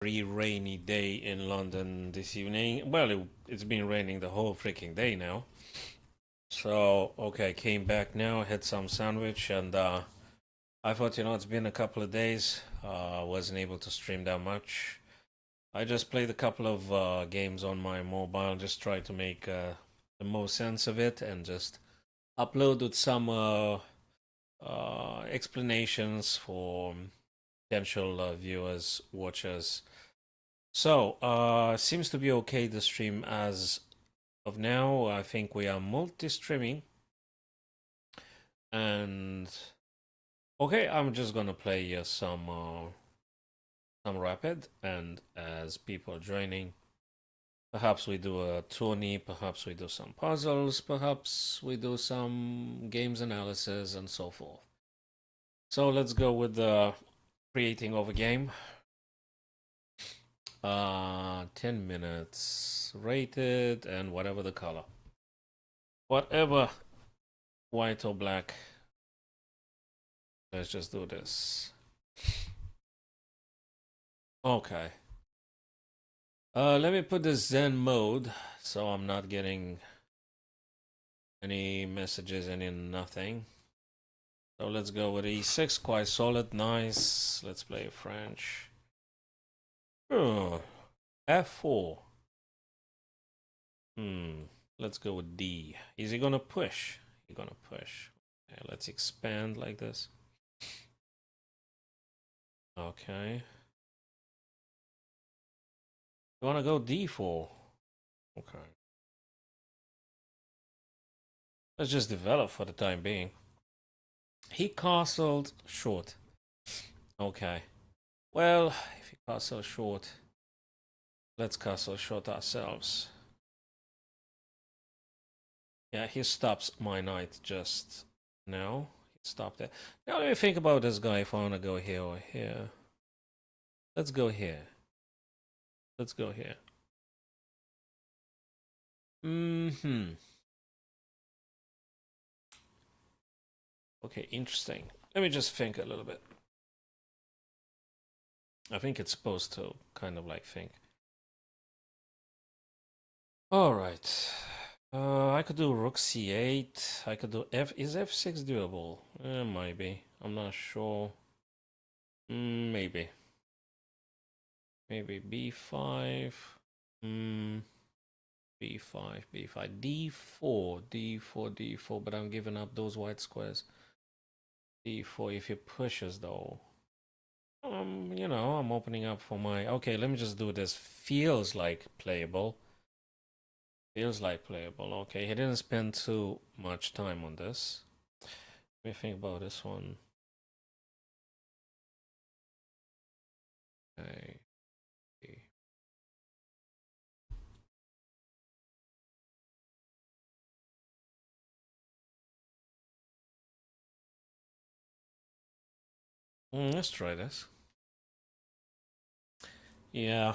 Very rainy day in London this evening. Well, it's been raining the whole freaking day now. So, okay, came back now, had some sandwich, and I thought, it's been a couple of days. Wasn't able to stream that much. I just played a couple of games on my mobile, just try to make the most sense of it, and just uploaded some explanations for potential viewers, watchers. So, seems to be okay the stream as of now. I think we are multi-streaming. And okay, I'm just gonna play some rapid, and as people are joining, perhaps we do a tourney, perhaps we do some puzzles, perhaps we do some games analysis and so forth. So let's go with the creating of a game. 10 minutes rated, and whatever the color. Whatever, white or black. Let's just do this. Okay. Let me put this Zen mode so I'm not getting any messages, any nothing. So let's go with E6, quite solid, nice. Let's play French. Oh, F4. Let's go with D. Is he gonna push? He's gonna push. Okay, let's expand like this. Okay. You wanna go D4? Okay. Let's just develop for the time being. He castled short. Okay. Well, if he castle short, let's castle short ourselves. Yeah, he stops my knight just now. He stopped it. Now let me think about this guy if I want to go here or here. Let's go here. Let's go here. Mm-hmm. Okay, interesting. Let me just think a little bit. I think it's supposed to kind of like think. All right. I could do rook c8. I could do f. Is f6 doable? Might be. I'm not sure. Maybe. Maybe b5. Hmm. b5, b5, d4, d4, d4. But I'm giving up those white squares. d4 if he pushes though. I'm opening up for my. Okay, let me just do this. Feels like playable. Feels like playable. Okay, he didn't spend too much time on this. Let me think about this one. Okay. Let's try this. Yeah,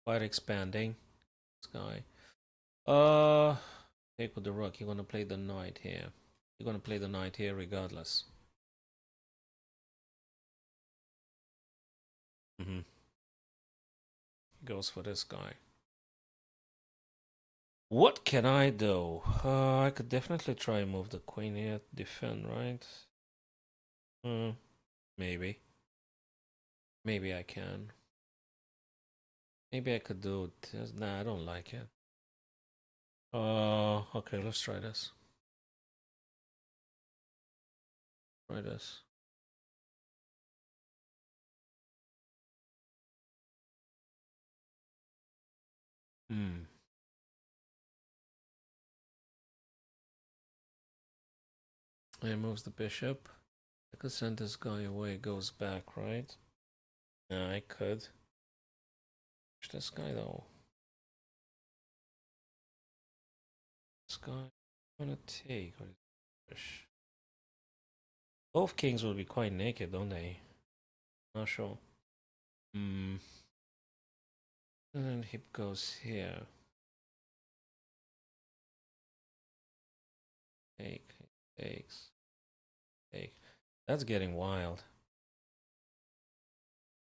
quite expanding. This guy. Take with the rook. You're gonna play the knight here. You're gonna play the knight here regardless. Mm-hmm. Goes for this guy. What can I do? I could definitely try and move the queen here, defend, right? Maybe. Maybe I can. Maybe I could do this. Nah, I don't like it. Okay, let's try this. Try this. Hmm. It moves the bishop. I could send this guy away, goes back, right? Yeah, I could. This guy though. This guy gonna take or push. Both kings will be quite naked, don't they? Not sure. Hmm. And then he goes here. Take, takes, take. That's getting wild.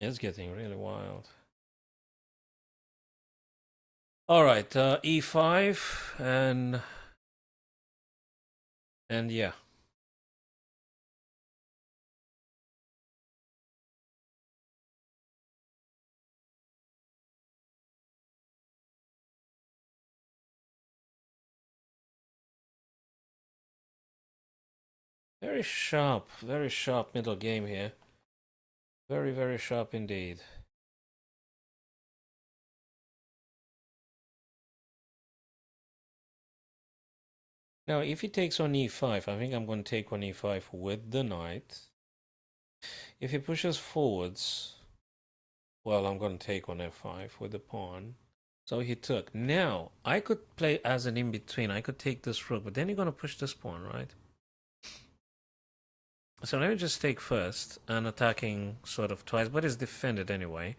It's getting really wild. All right, e5 and yeah. Very sharp middle game here. Very, very sharp indeed. Now, if he takes on e5, I think I'm going to take on e5 with the knight. If he pushes forwards, well, I'm going to take on f5 with the pawn. So he took. Now, I could play as an in-between. I could take this rook, but then you're going to push this pawn, right? So let me just take first, and attacking sort of twice, but it's defended anyway.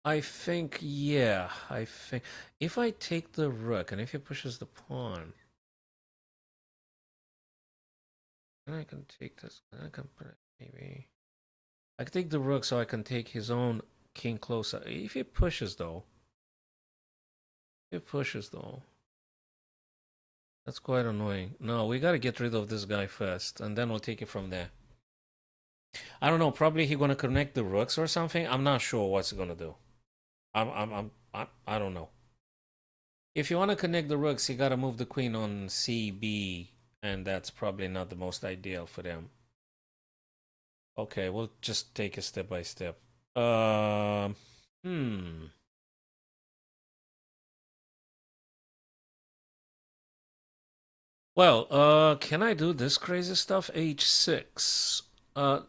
I think, yeah, I think if I take the rook and if he pushes the pawn, then I can take this. I can maybe I can take the rook so I can take his own king closer. If he pushes though, that's quite annoying. No, we gotta get rid of this guy first, and then we'll take it from there. I don't know. Probably he gonna connect the rooks or something. I'm not sure what's he gonna do. I don't know. If you want to connect the rooks, you gotta move the queen on CB, and that's probably not the most ideal for them. Okay, we'll just take it step by step. Hmm. Well, can I do this crazy stuff? H6.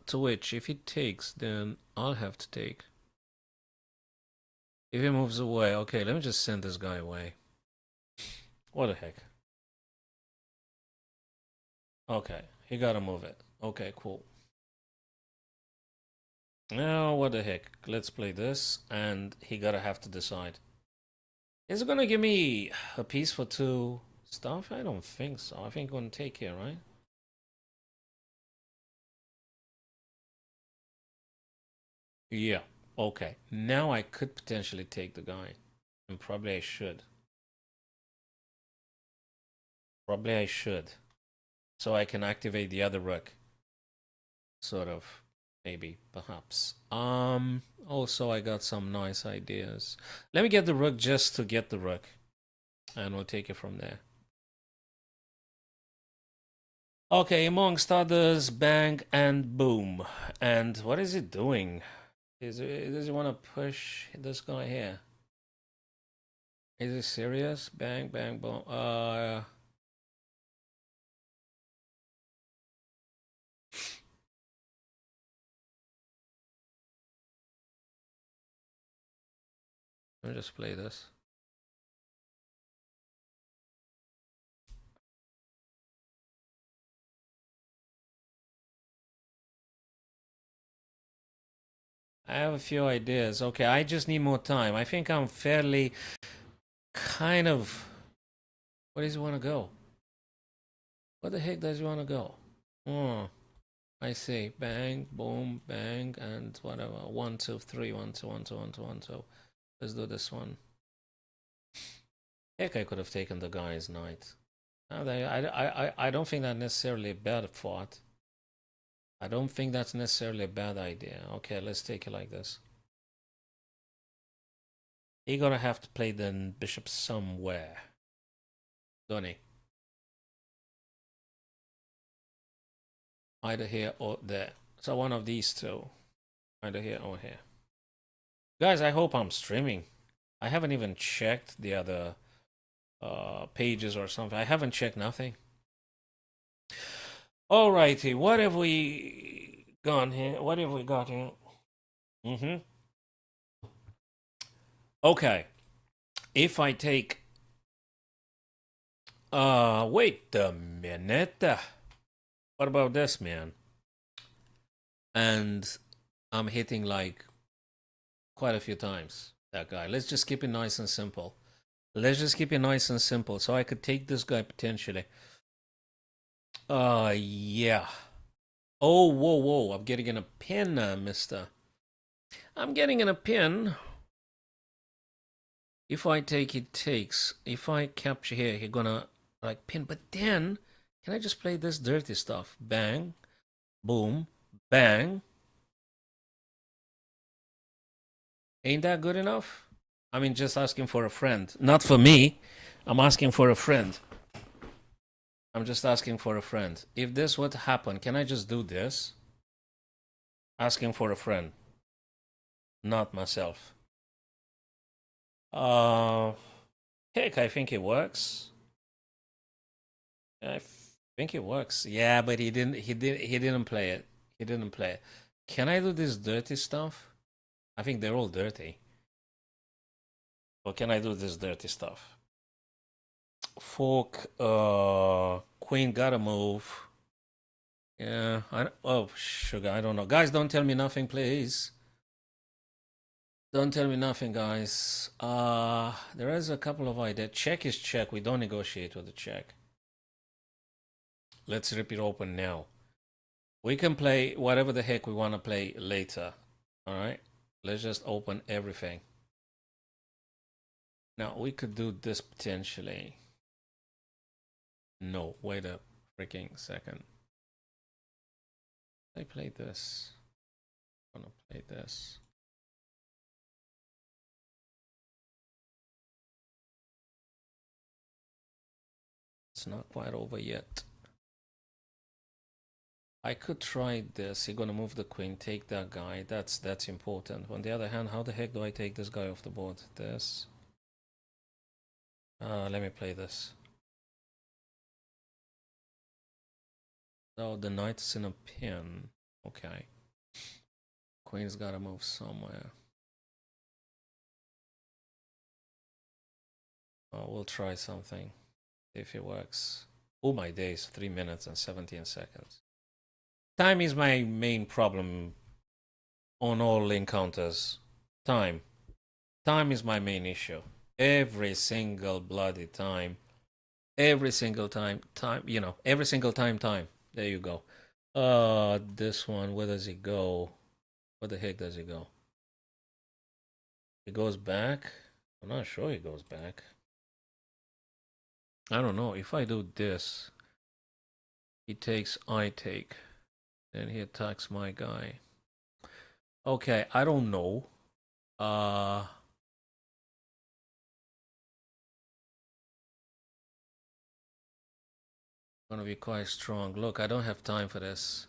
To which, if he takes, then I'll have to take. If he moves away, okay, let me just send this guy away. What the heck? Okay, he gotta move it. Okay, cool. Now, what the heck? Let's play this, and he gotta have to decide. Is it gonna give me a piece for two stuff? I don't think so. I think I'm gonna take here, right? Yeah. Okay. Now I could potentially take the guy. And probably I should. Probably I should. So I can activate the other rook. Sort of. Maybe. Perhaps. Also I got some nice ideas. Let me get the rook just to get the rook. And we'll take it from there. Okay, amongst others, bang and boom. And what is it doing? Does he want to push this guy here? Is it serious? Bang, bang, boom. Let me just play this. I have a few ideas. Okay, I just need more time. I think I'm fairly kind of. Where does he want to go? Where the heck does he want to go? Oh, I see. Bang, boom, bang, and whatever. 1, 2, 3. 1, 2, 1, 2, 1, 2, 1, 2. Let's do this one. Heck, I could have taken the guy's knight. I don't think that's necessarily a bad thought. I don't think that's necessarily a bad idea. Okay, let's take it like this. You're gonna have to play the bishop somewhere, don't he? Either here or there. So one of these two. Either here or here. Guys, I hope I'm streaming. I haven't even checked the other pages or something. I haven't checked nothing. Alrighty, what have we gone here? What have we got here? Okay. If I take wait a minute. What about this, man? And I'm hitting like quite a few times that guy. Let's just keep it nice and simple. Let's just keep it nice and simple. So I could take this guy potentially. Yeah. Oh, whoa, whoa. I'm getting in a pin, mister. I'm getting in a pin. If I take, it takes. If I capture here, he's gonna like pin. But then, can I just play this dirty stuff? Bang, boom, bang. Ain't that good enough? I mean, just asking for a friend. Not for me. I'm asking for a friend. I'm just asking for a friend. If this would happen, can I just do this? Asking for a friend, not myself. Uh, Heck, I think it works. I think it works. Yeah, but he didn't. He didn't play it. He didn't play it. Can I do this dirty stuff? I think they're all dirty. Or can I do this dirty stuff? Fork. Queen gotta move. Yeah. Oh, sugar. I don't know. Guys, don't tell me nothing, please. Don't tell me nothing, guys. There is a couple of ideas. Check is check. We don't negotiate with the check. Let's rip it open now. We can play whatever the heck we want to play later. All right? Let's just open everything. Now, we could do this potentially. No, wait a freaking second. I play this. I'm gonna play this. It's not quite over yet. I could try this. You're gonna move the queen, take that guy. That's important. On the other hand, how the heck do I take this guy off the board? This. Let me play this. Oh, the knight is in a pin. Okay. Queen's gotta move somewhere. Oh, we'll try something. If it works. Oh my days, 3 minutes and 17 seconds. Time is my main problem on all encounters. Time. Time is my main issue. Every single bloody time. Every single time. Time, you know, every single time. There you go. This one, where does it go? Where the heck does it go? It goes back? I'm not sure it goes back. I don't know. If I do this, he takes, I take. Then he attacks my guy. Okay, I don't know. Gonna be quite strong. Look, I don't have time for this.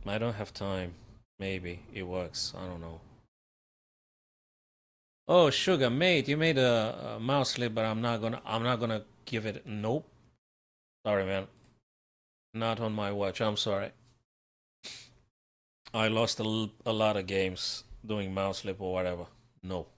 I don't have time. Maybe it works. I don't know. Oh, sugar, mate, you made a mouse slip, but I'm not gonna give it. Nope. Sorry, man. Not on my watch. I'm sorry. I lost a lot of games doing mouse slip or whatever. No.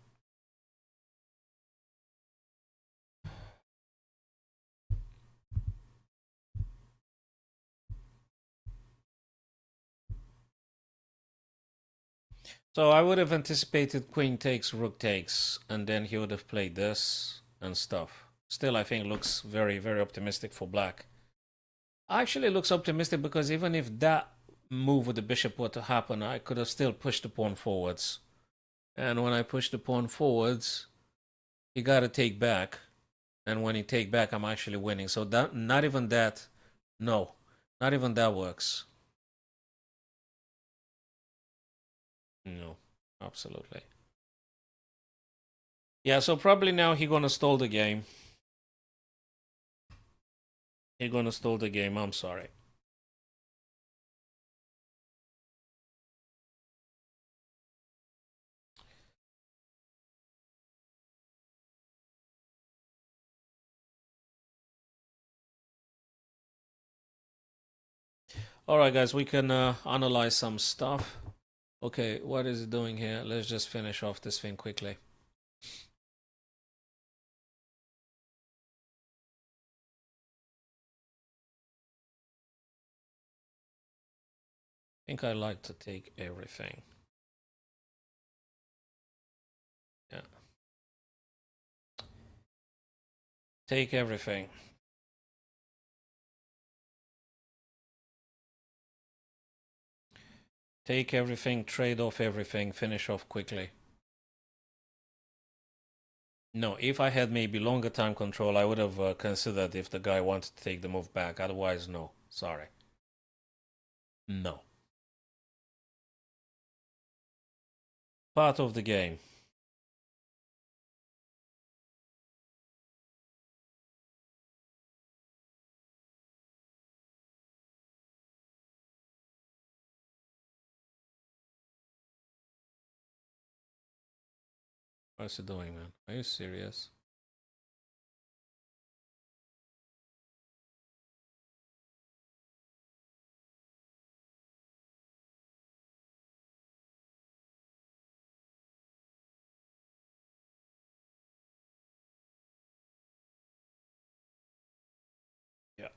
So I would have anticipated queen takes, rook takes, and then he would have played this and stuff. Still, I think looks very, very optimistic for black. Actually, looks optimistic because even if that move with the bishop were to happen, I could have still pushed the pawn forwards. And when I push the pawn forwards, he got to take back. And when he take back, I'm actually winning. So that, not even that, no, not even that works. No, absolutely. Yeah, so probably now he gonna stall the game. He gonna stall the game. I'm sorry. All right, guys, we can analyze some stuff. Okay, what is it doing here? Let's just finish off this thing quickly. I think I like to take everything. Yeah. Take everything. Take everything, trade off everything, finish off quickly. No, if I had maybe longer time control, I would have considered if the guy wanted to take the move back. Otherwise, no. Sorry. No. Part of the game. What's he doing, man? Are you serious? Yeah.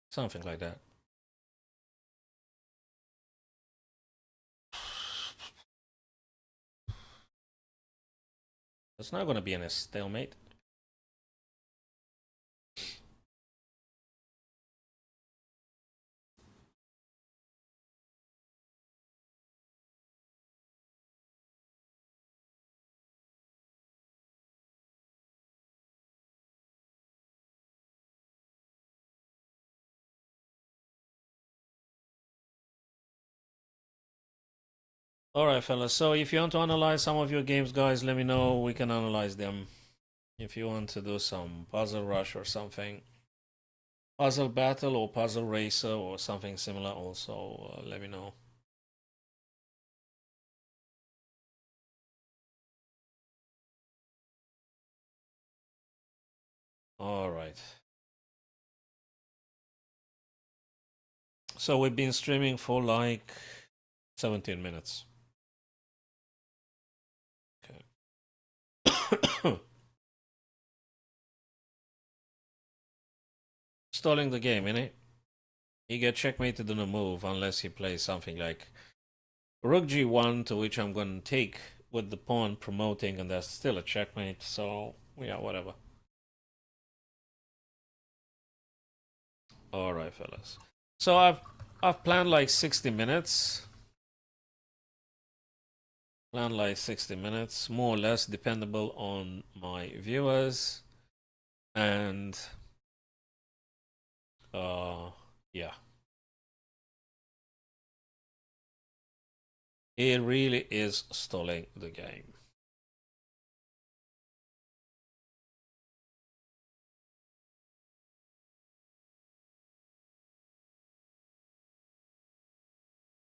Something like that. It's not going to be in a stalemate. Alright, fellas. So if you want to analyze some of your games, guys, let me know. We can analyze them. If you want to do some puzzle rush or something, puzzle battle or puzzle racer or something similar, also let me know. Alright. So we've been streaming for like 17 minutes. Okay. Stalling the game, innit? He get checkmated on a move unless he plays something like Rook G1, to which I'm gonna take with the pawn promoting, and that's still a checkmate, so yeah, whatever. Alright, fellas. So I've planned like 60 minutes. Planned like 60 minutes, more or less dependable on my viewers. And yeah. It really is stalling the game.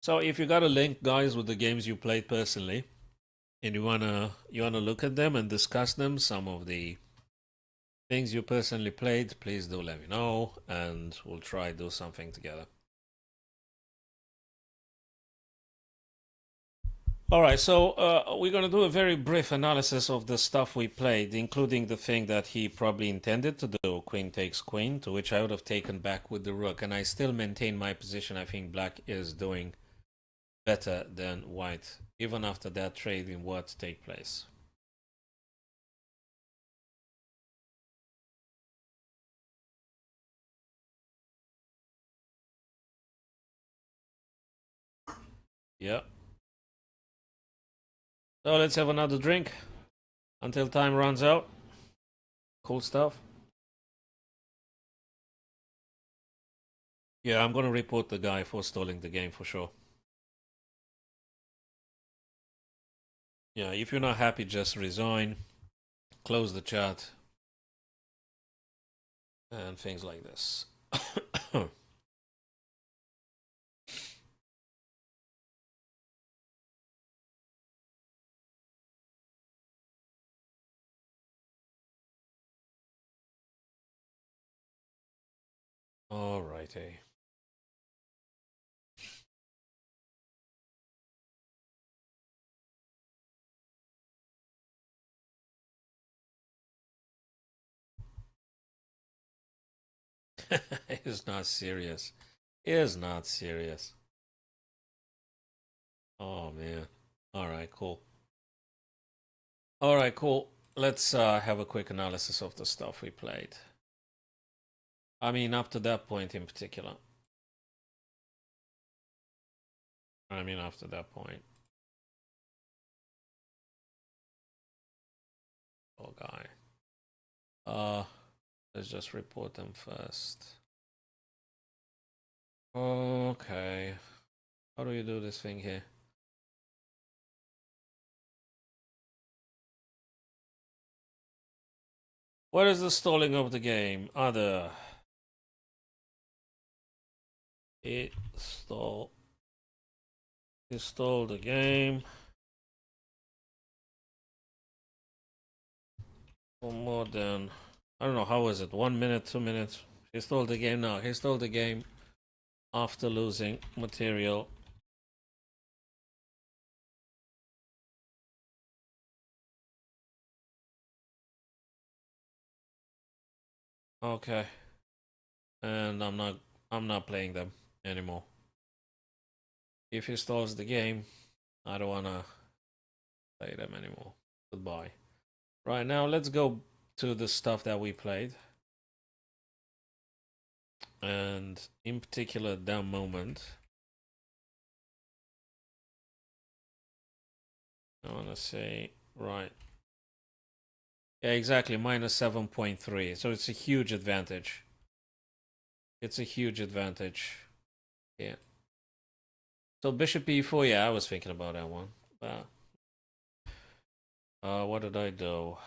So if you got a link, guys, with the games you played personally, and you wanna look at them and discuss them, some of the things you personally played, please do let me know, and we'll try to do something together. All right, so we're going to do a very brief analysis of the stuff we played, including the thing that he probably intended to do, queen takes queen, to which I would have taken back with the rook, and I still maintain my position. I think black is doing better than white, even after that trade in what take place. Yeah. So let's have another drink until time runs out. Cool stuff. Yeah, I'm gonna report the guy for stalling the game for sure. Yeah, if you're not happy, just resign, close the chat, and things like this. All righty. It's not serious. It's not serious. Oh man. All right, cool. All right, cool. Let's have a quick analysis of the stuff we played. I mean, up to that point in particular. I mean, after that point. Oh, guy. Let's just report them first. Okay. How do you do this thing here? What is the stalling of the game? Other. It stalled. It stalled the game. For more than, I don't know, how was it? 1 minute, 2 minutes? He stalled the game now. He stalled the game after losing material. Okay. And I'm not playing them anymore. If he stalls the game, I don't wanna play them anymore. Goodbye. Right now, let's go to the stuff that we played. And in particular, that moment. I wanna say, right. Yeah, exactly, minus 7.3. So it's a huge advantage. It's a huge advantage. Yeah. So bishop e4, yeah, I was thinking about that one. What did I do?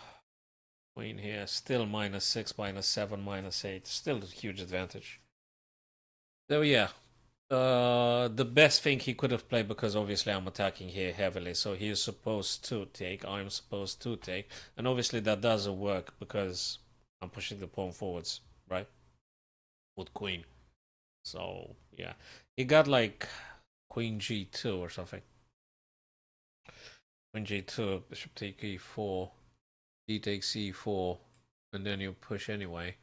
Queen here, still minus 6, minus 7, minus 8. Still a huge advantage. So yeah, the best thing he could have played, because obviously I'm attacking here heavily, so he is supposed to take, I'm supposed to take, and obviously that doesn't work because I'm pushing the pawn forwards, right? With queen. So yeah, he got like queen g2 or something. Queen g2, bishop take e4, d takes c4, and then you push anyway.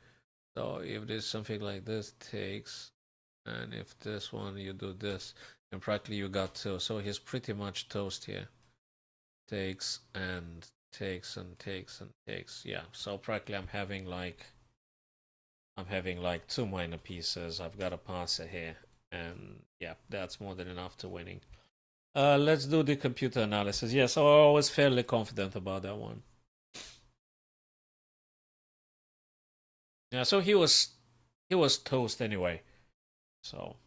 So if there's something like this, takes, and if this one you do this, and practically you got two. So he's pretty much toast here. Takes and takes and takes and takes. Yeah. So practically I'm having like two minor pieces. I've got a passer here, and yeah, that's more than enough to winning. Let's do the computer analysis. Yeah, so I was fairly confident about that one. Yeah, so he was toast anyway. So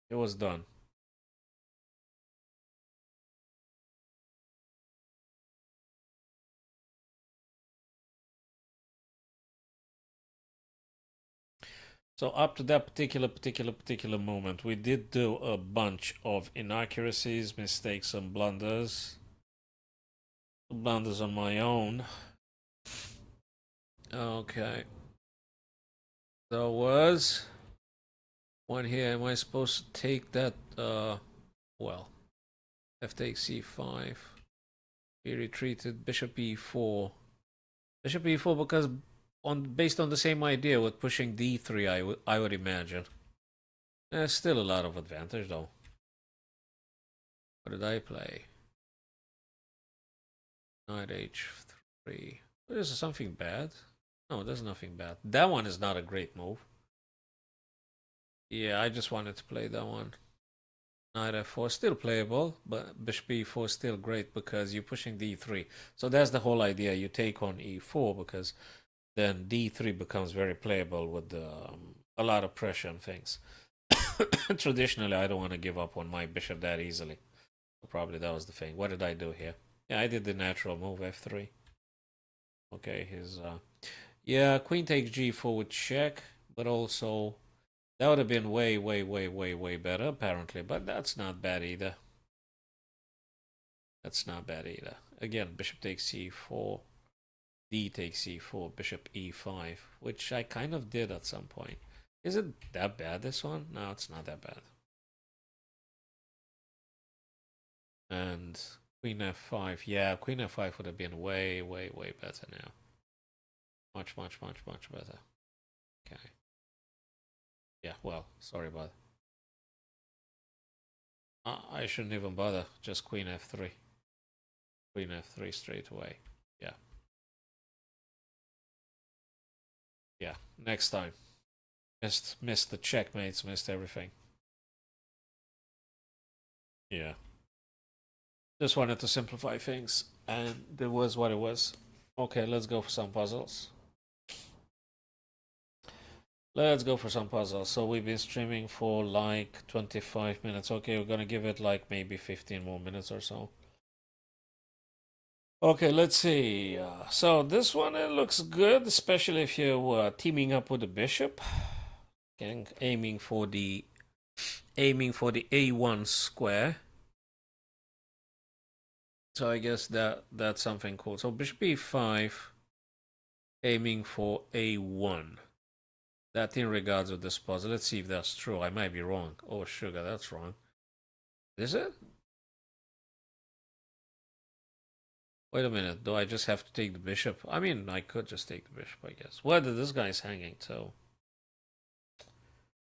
it was done. So up to that particular moment, we did do a bunch of inaccuracies, mistakes, and blunders. Blunders on my own. Okay. There was one here. Am I supposed to take that? Well, f takes c5. He retreated. Bishop e4. Bishop e4 because based on the same idea with pushing d3, I would imagine. There's still a lot of advantage though. What did I play? Knight h3. Is there something bad? No, there's nothing bad. That one is not a great move. Yeah, I just wanted to play that one. Knight f4, still playable, but bishop e4 still great because you're pushing d3. So that's the whole idea. You take on e4 because then d3 becomes very playable with a lot of pressure and things. Traditionally, I don't want to give up on my bishop that easily. Probably that was the thing. What did I do here? Yeah, I did the natural move, f3. Okay, his yeah, queen takes g4 with check, but also that would have been way better apparently, but that's not bad either. That's not bad either. Again, bishop takes c4, d takes c4, bishop e5, which I kind of did at some point. Is it that bad, this one? No, it's not that bad. And queen f5. Yeah, queen f5 would have been way better now. Much better. Okay. Yeah, well, sorry about it. I shouldn't even bother. Just queen f3. Queen f3 straight away. Yeah. Yeah, next time. Missed the checkmates, missed everything. Yeah. Just wanted to simplify things, and it was what it was. Okay, let's go for some puzzles. Let's go for some puzzles. So we've been streaming for like 25 minutes. Okay, we're gonna give it like maybe 15 more minutes or so. Okay, let's see. So this one it looks good, especially if you're teaming up with the bishop, and aiming for the A1 square. So I guess that's something cool. So bishop E5, aiming for A1. That in regards with this puzzle. Let's see if that's true. I might be wrong. Oh sugar, that's wrong. Is it? Wait a minute. Do I just have to take the bishop? I mean, I could just take the bishop, I guess. Well, this guy's hanging, so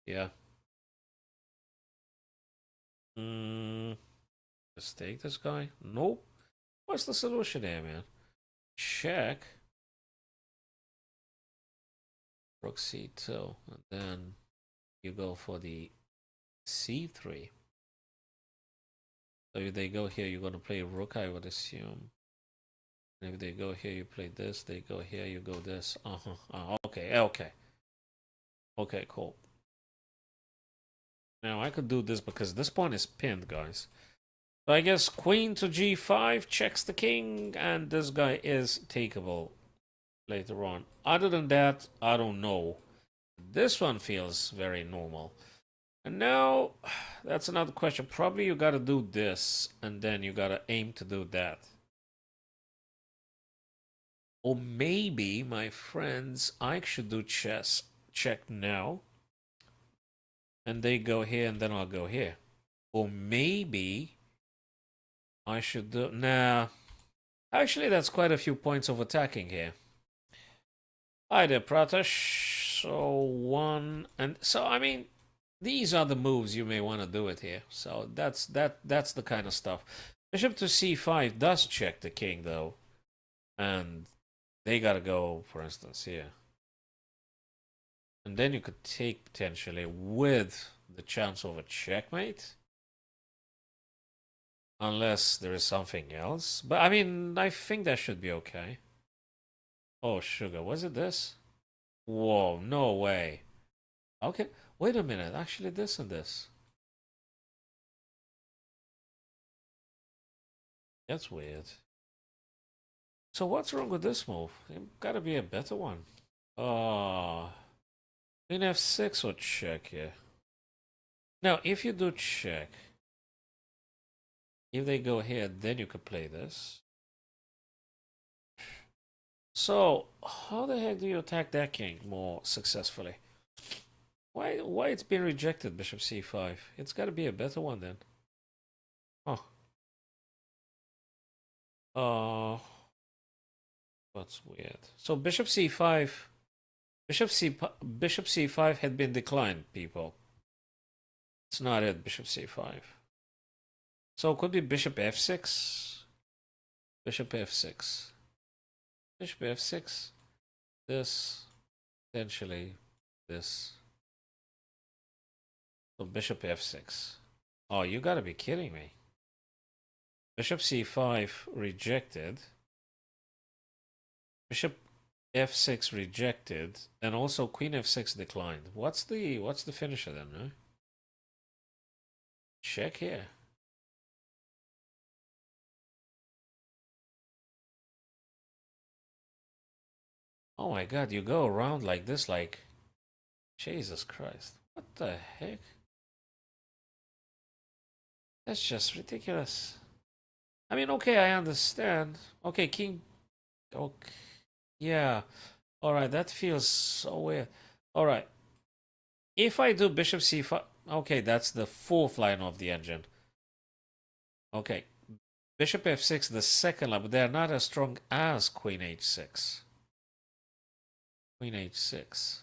yeah. Just take this guy. Nope. What's the solution here, man? Check. Rook C2. And then you go for the C3. So if they go here, you're going to play rook, I would assume. And if they go here, you play this. They go here, you go this. Okay, okay. Okay, cool. Now I could do this because this pawn is pinned, guys. So I guess queen to g5 checks the king, and this guy is takeable later on. Other than that, I don't know. This one feels very normal. And now, that's another question. Probably you gotta do this, and then you gotta aim to do that. Or maybe, my friends, I should do chess. Check now. And they go here, and then I'll go here. Or maybe I should do... Nah. Actually, that's quite a few points of attacking here. Hi there, Pratash. So, one... And so, I mean... These are the moves you may want to do it here. So that's the kind of stuff. Bishop to c5 does check the king though. And they gotta go, for instance, here. And then you could take potentially with the chance of a checkmate. Unless there is something else. But I mean, I think that should be okay. Oh, sugar, was it this? Whoa, no way. Okay, wait a minute. Actually, this and this. That's weird. So what's wrong with this move? It gotta be a better one. Oh, queen f6 or check here. Now, if you do check, if they go here, then you could play this. So, how the heck do you attack that king more successfully? Why it's been rejected, bishop c5? It's got to be a better one then. Oh. That's weird. So bishop c5, bishop c5 had been declined, people. It's not it, bishop c5. So it could be bishop f6, bishop f6, bishop f6, this, potentially this. So bishop f6. Oh, you gotta be kidding me. Bishop c5 rejected. Bishop f6 rejected, and also queen f6 declined. What's the finisher then, no? Check here. Oh my god, you go around like this, like... Jesus Christ. What the heck? That's just ridiculous. I mean, okay, I understand. Okay, king... Okay. Yeah. Alright, that feels so weird. Alright. If I do bishop c5... Okay, that's the fourth line of the engine. Okay. Bishop f6, the second line, but they're not as strong as queen h6. Queen h6.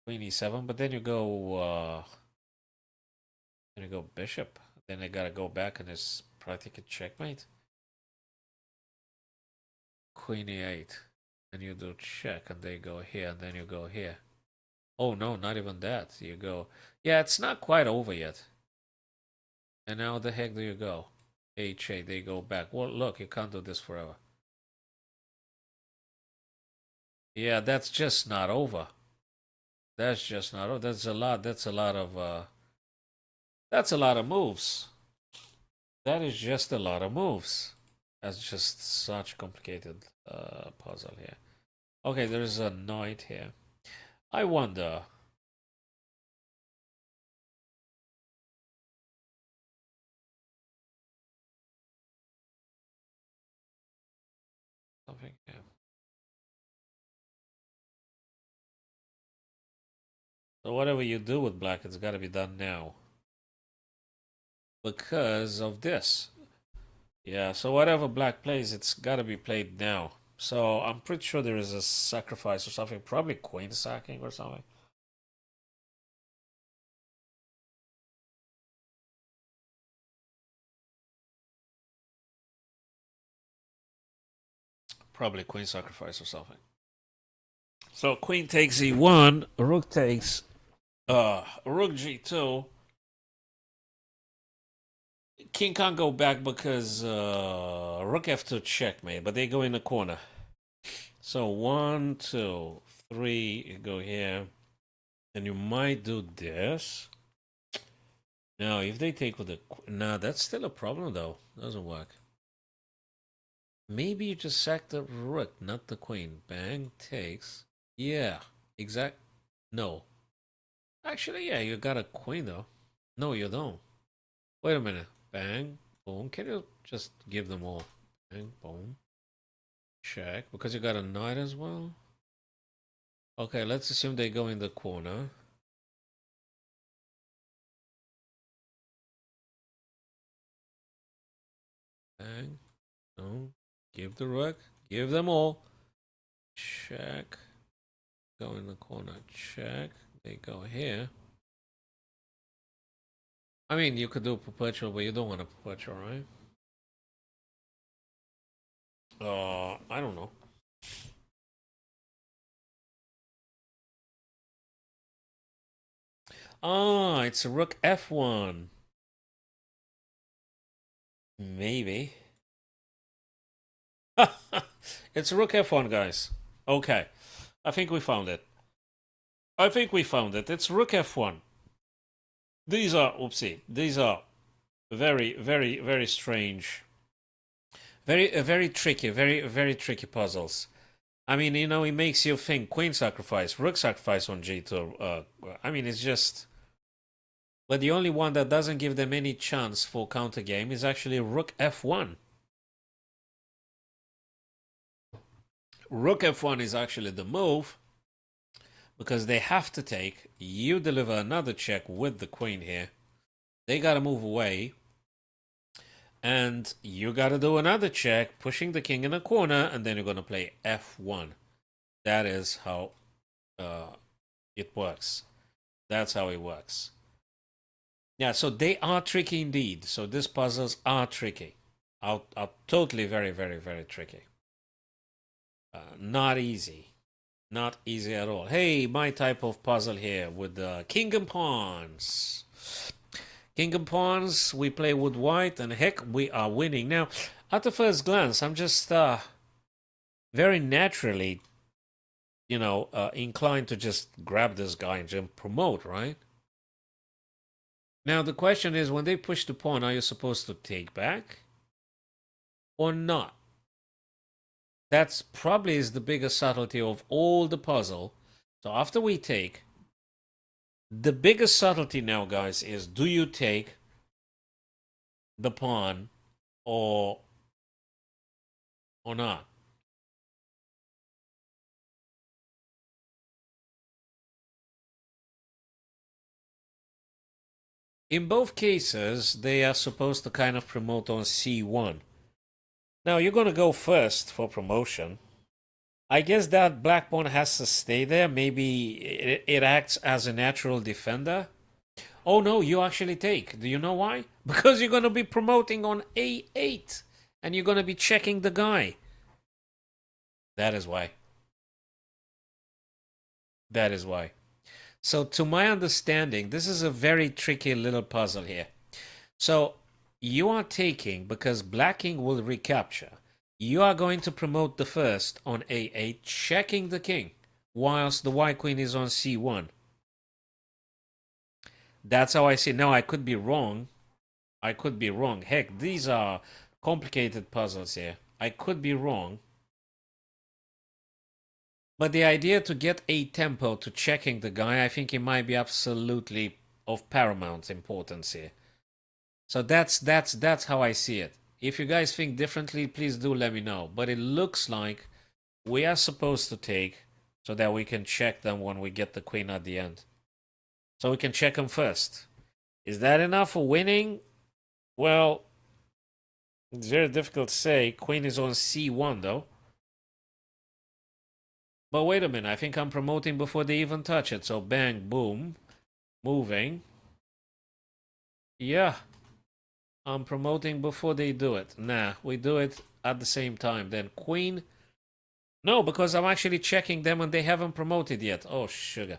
Queen e7, but then you go bishop. Then they gotta go back and it's practically checkmate. Queen e8. And you do check and they go here and then you go here. Oh no, not even that. You go... Yeah, it's not quite over yet. And now the heck do you go? H8, they go back. Well, look, you can't do this forever. Yeah, that's just not over. That's just not over. That's a lot. That's a lot of moves. That is just a lot of moves. That's just such a complicated puzzle here. Okay, there's a knight here. I wonder. Something here. So whatever you do with black, it's got to be done now. Because of this. Yeah, so whatever black plays, it's got to be played now. So I'm pretty sure there is a sacrifice or something. Probably queen sacking or something. Probably queen sacrifice or something. So queen takes e1, rook takes rook g2. King can't go back because rook f2 checkmate, but they go in the corner. So 1, 2, 3, you go here. And you might do this. Now, if they take with the... Nah, that's still a problem, though. Doesn't work. Maybe you just sack the rook, not the queen. Bang, takes. Yeah, exact. No. Actually, yeah, you got a queen, though. No, you don't. Wait a minute. Bang, boom. Can you just give them all? Bang, boom. Check. Because you got a knight as well. Okay, let's assume they go in the corner. Bang. No. Give the rook. Give them all. Check. Go in the corner. Check. They go here. I mean, you could do perpetual, but you don't want a perpetual, right? I don't know. Ah, it's rook f1. Maybe. It's rook f1, guys. Okay. I think we found it. I think we found it. It's rook f1. These are, oopsie, these are very, very, very strange. Very tricky, very tricky puzzles. I mean, you know, it makes you think queen sacrifice, rook sacrifice on g2. I mean, it's just... But the only one that doesn't give them any chance for counter game is actually rook f1. Rook f1 is actually the move because they have to take. You deliver another check with the queen here. They got to move away. And you got to do another check, pushing the king in a corner, and then you're going to play f1. That is how it works. That's how it works. Yeah, so they are tricky indeed. So these puzzles are tricky. Are totally very tricky. Not easy. Not easy at all. Hey, my type of puzzle here with king and pawns. King and pawns, we play with white, and heck, we are winning. Now, at the first glance, I'm just very naturally, you know, inclined to just grab this guy and just promote, right? Now, the question is, when they push the pawn, are you supposed to take back or not? That's probably is the biggest subtlety of all the puzzle. So after we take, the biggest subtlety now, guys, is do you take the pawn or not? In both cases, they are supposed to kind of promote on c1. Now, you're going to go first for promotion. I guess that black pawn has to stay there. Maybe it acts as a natural defender. Oh no, you actually take. Do you know why? Because you're going to be promoting on a8. And you're going to be checking the guy. That is why. That is why. So to my understanding, this is a very tricky little puzzle here. So You are taking because black king will recapture. You are going to promote the first on a8, checking the king, whilst the white queen is on c1. That's how I see it. Now, I could be wrong. I could be wrong. Heck, these are complicated puzzles here. I could be wrong. But the idea to get a tempo to checking the guy, I think it might be absolutely of paramount importance here. So that's how I see it. If you guys think differently, please do let me know. But it looks like we are supposed to take so that we can check them when we get the queen at the end. So we can check them first. Is that enough for winning? Well, it's very difficult to say. Queen is on c1 though. But wait a minute, I think I'm promoting before they even touch it. So bang, boom, moving. Yeah, I'm promoting before they do it. Nah, we do it at the same time. Then queen. No, because I'm actually checking them and they haven't promoted yet. Oh, sugar.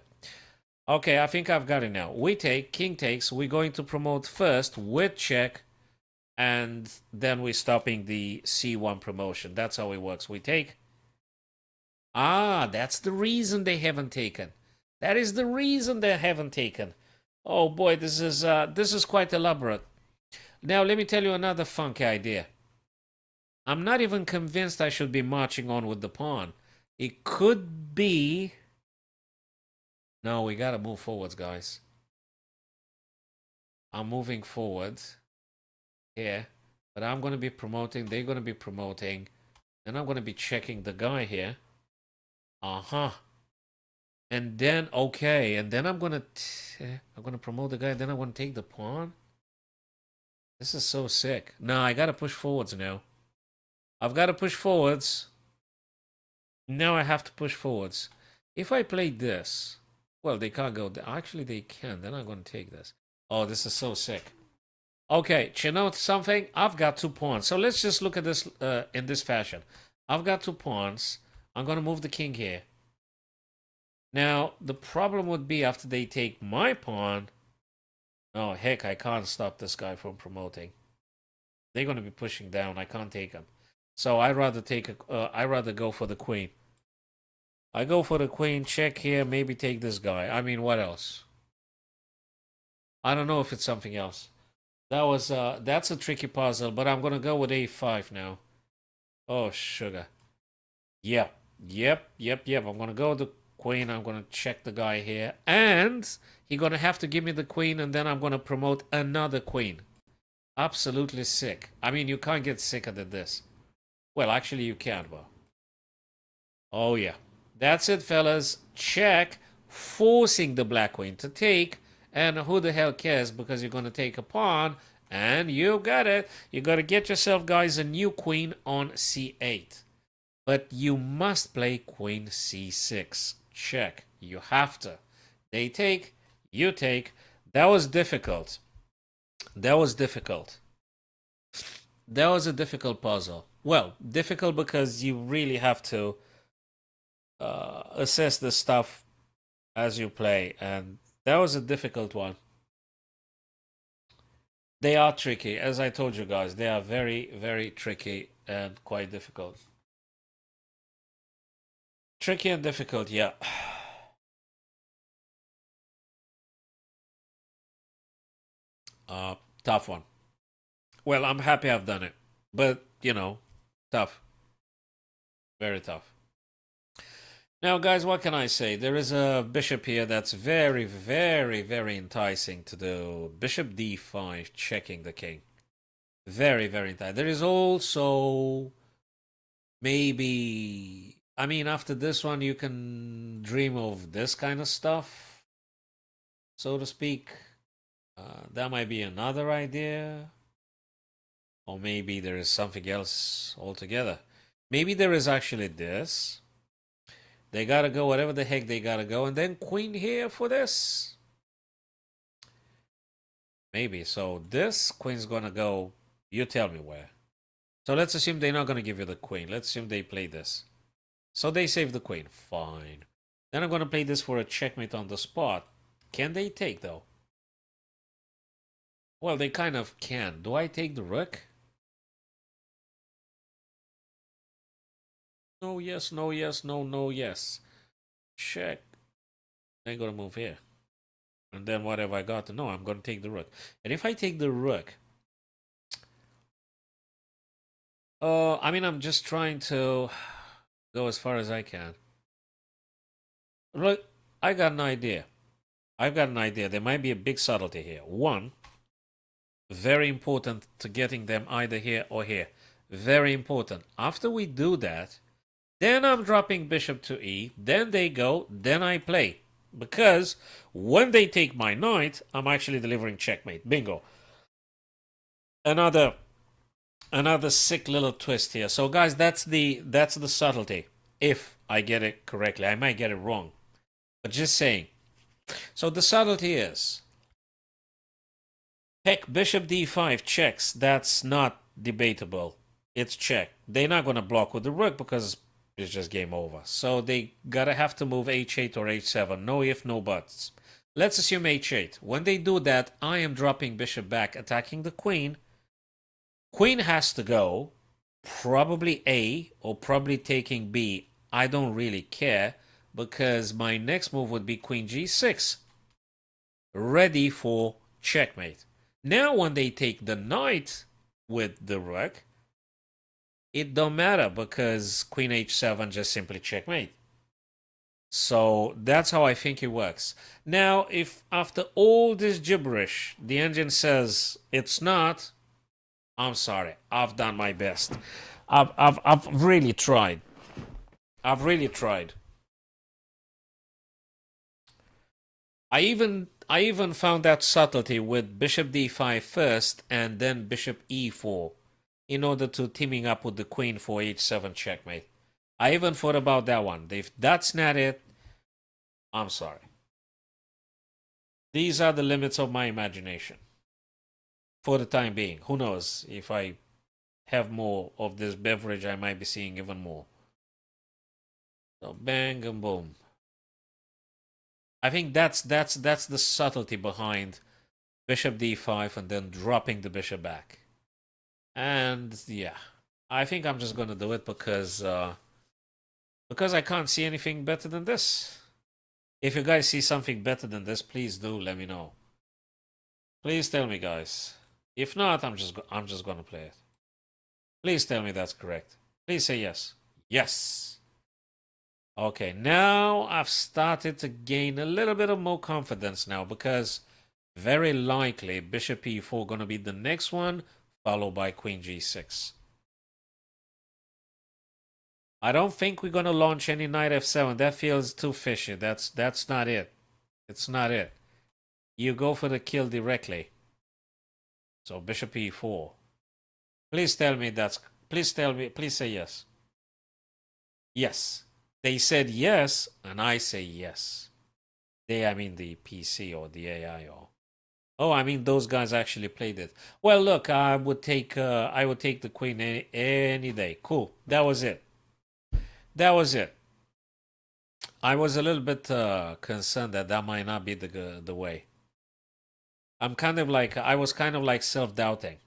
Okay, I think I've got it now. We take, king takes. We're going to promote first with check. And then we're stopping the c1 promotion. That's how it works. We take. Ah, that's the reason they haven't taken. That is the reason they haven't taken. Oh boy, this is quite elaborate. Now let me tell you another funky idea. I'm not even convinced I should be marching on with the pawn. It could be. No, we gotta move forwards, guys. I'm moving forward here, but I'm gonna be promoting. They're gonna be promoting, and I'm gonna be checking the guy here. And then, okay, and then I'm gonna promote the guy, and then I'm gonna take the pawn. This is so sick. No, I gotta push forwards now. I've gotta push forwards. Now I have to push forwards. If I play this, well, they can't go. Actually, they can. Then I'm gonna take this. Oh, this is so sick. Okay, you know something? I've got 2 pawns. So let's just look at this in this fashion. I've got 2 pawns. I'm gonna move the king here. Now, the problem would be after they take my pawn. Oh, heck, I can't stop this guy from promoting. They're going to be pushing down. I can't take him. So I'd rather I'd rather go for the queen. I go for the queen, check here, maybe take this guy. I mean, what else? I don't know if it's something else. That's a tricky puzzle, but I'm going to go with a5 now. Oh, sugar. Yep. I'm going to go with the queen. I'm going to check the guy here. And he's going to have to give me the queen, and then I'm going to promote another queen. Absolutely sick. I mean, you can't get sicker than this. Well, actually, you can, but. Oh, yeah. That's it, fellas. Check. Forcing the black queen to take. And who the hell cares, because you're going to take a pawn. And you got it. You got to get yourself, guys, a new queen on c8. But you must play queen c6. Check. You have to. They take. You take. That was difficult. That was difficult. That was a difficult puzzle. Well, difficult because you really have to assess the stuff as you play, and that was a difficult one. They are tricky, as I told you guys. They are very, very tricky and quite difficult. Tricky and difficult, yeah. Tough one. Well, I'm happy I've done it, but you know, tough. Very tough. Now, guys, what can I say? There is a bishop here that's very, very, very enticing to do. Bishop d5, checking the king. Very, very enticing. There is also maybe. I mean, after this one, you can dream of this kind of stuff, so to speak. That might be another idea. Or maybe there is something else altogether. Maybe there is actually this. They gotta go whatever the heck they gotta go. And then queen here for this. Maybe. So this queen's gonna go. You tell me where. So let's assume they're not gonna give you the queen. Let's assume they play this. So they save the queen. Fine. Then I'm gonna play this for a checkmate on the spot. Can they take though? Well, they kind of can. Do I take the rook? No, yes, no, yes, no, no, yes. Check. I'm gonna move here. And then what have I got? No, I'm gonna take the rook. And if I take the rook, I mean, I'm just trying to go as far as I can. Look, I got an idea. I've got an idea. There might be a big subtlety here. One, very important to getting them either here or here. Very important. After we do that, then I'm dropping bishop to e. Then they go. Then I play. Because when they take my knight, I'm actually delivering checkmate. Bingo. Another sick little twist here. So guys, that's the subtlety. If I get it correctly, I might get it wrong, but just saying. So the subtlety is heck, bishop d5 checks. That's not debatable. It's check. They're not going to block with the rook because it's just game over. So they gotta have to move h8 or h7. No if, no buts. Let's assume h8. When they do that, I am dropping bishop back, attacking the queen. Queen has to go. Probably A or probably taking B. I don't really care because my next move would be queen g6. Ready for checkmate. Now when they take the knight with the rook, it don't matter because queen h7 just simply checkmate. So that's how I think it works. Now, if after all this gibberish, the engine says it's not, I'm sorry. I've done my best. I've really tried. I've really tried. I even found that subtlety with bishop d5 first and then bishop e4 in order to teaming up with the queen for h7 checkmate. I even thought about that one. If that's not it, I'm sorry. These are the limits of my imagination. For the time being. Who knows? If I have more of this beverage, I might be seeing even more. So bang and boom. I think that's the subtlety behind bishop d5 and then dropping the bishop back. And yeah, I think I'm just gonna do it because I can't see anything better than this. If you guys see something better than this, please do let me know. Please tell me, guys. If not, I'm just gonna play it. Please tell me that's correct. Please say yes. Yes. Okay, now I've started to gain a little bit of more confidence now because very likely bishop e4 gonna be the next one, followed by queen g6. I don't think we're gonna launch any knight f7. That feels too fishy. That's not it. It's not it. You go for the kill directly. So bishop e4. Please tell me that's. Please tell me. Please say yes. Yes. They said yes, and I say yes. They, I mean the PC or the AI or. Oh, I mean those guys actually played it. Well, look, I would take the queen any day. Cool. That was it. That was it. I was a little bit concerned that that might not be the way. I was kind of like self-doubting.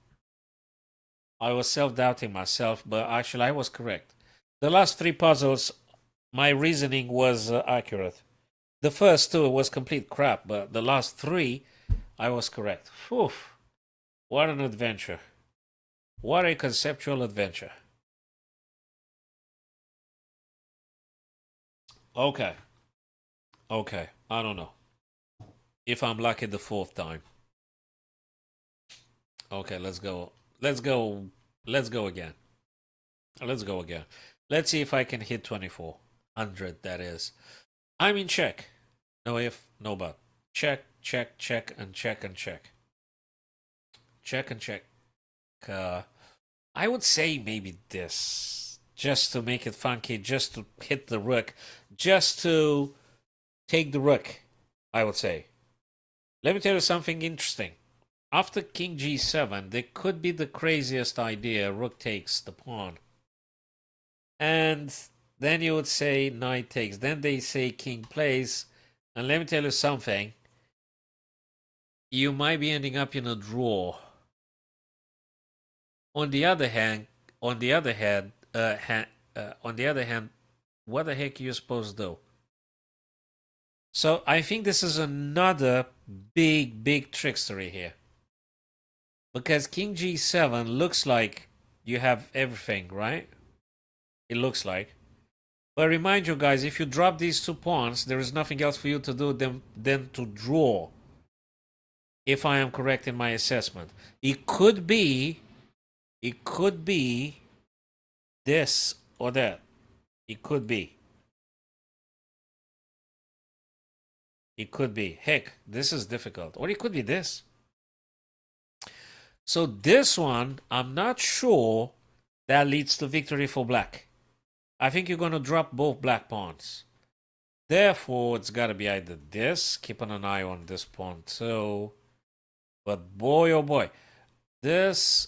I was self-doubting myself, but actually I was correct. The last three puzzles, my reasoning was accurate. The first two was complete crap, but the last three, I was correct. Whew. What an adventure. What a conceptual adventure. Okay. Okay. I don't know. If I'm lucky the fourth time. Okay, let's go. Let's go. Let's go again. Let's go again. Let's see if I can hit 2400, that is. I'm in check. No if, no but. Check, check, check, and check, and check. Check and check. I would say maybe this. Just to make it funky, just to hit the rook. Just to take the rook, I would say. Let me tell you something interesting. After king g7, there could be the craziest idea. Rook takes the pawn. And then you would say knight takes. Then they say king plays. And let me tell you something. you might be ending up in a draw. On the other hand, on the other hand, on the other hand, what the heck are you supposed to do? So I think this is another big trickstery here. Because King G7 looks like you have everything, right? It looks like. But remind you guys, if you drop these 2 pawns, there is nothing else for you to do than to draw. If I am correct in my assessment. It could be this or that. It could be. It could be. Heck, this is difficult. Or it could be this. So this one, I'm not sure that leads to victory for black. I think you're going to drop both black pawns. Therefore, it's got to be either this, keeping an eye on this pawn too. But boy, oh boy, this,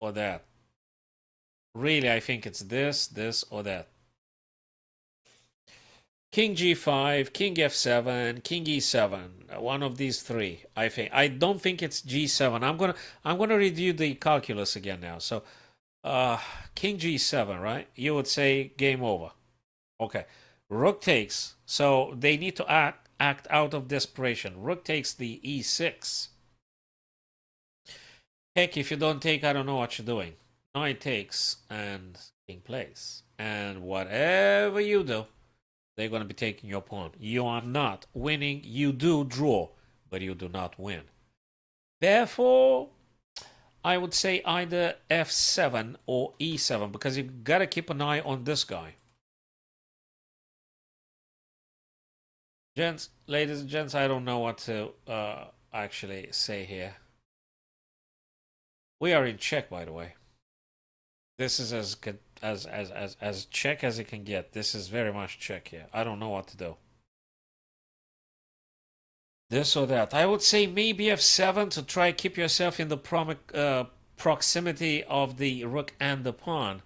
or that. Really, I think it's this, or that. King G5, King F7, King E7. One of these three, I think. I don't think it's G7. I'm gonna review the calculus again now. So, King G7, right? You would say game over. Okay. Rook takes. So they need to act out of desperation. Rook takes the E6. Heck, if you don't take, I don't know what you're doing. Knight takes and king plays. And whatever you do, they're going to be taking your pawn. You are not winning. You do draw, but you do not win. Therefore, I would say either F7 or E7 because you got to keep an eye on this guy. Gents, ladies and gents, I don't know what to actually say here. We are in check, by the way. This is as good as check as it can get. This is very much check here. I don't know what to do. This or that. I would say maybe F7 to try keep yourself in the proximity of the rook and the pawn.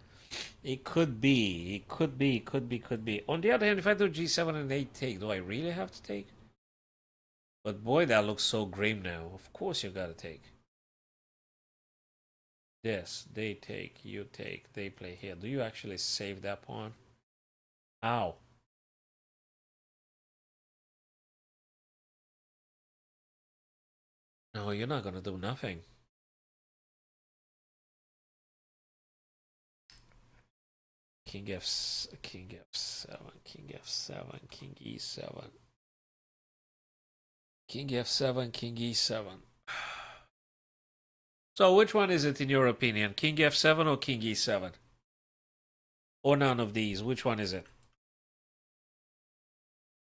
It could be. It could be. Could be. Could be. On the other hand, if I do G7 and 8 take, do I really have to take? But boy, that looks so grim now. Of course you gotta take. This, they take, you take, they play here. Do you actually save that pawn? How? No, you're not gonna do nothing. King F7, King F7, King E7. King F7, King E7. So which one is it in your opinion? King F7 or King E7? Or none of these? Which one is it?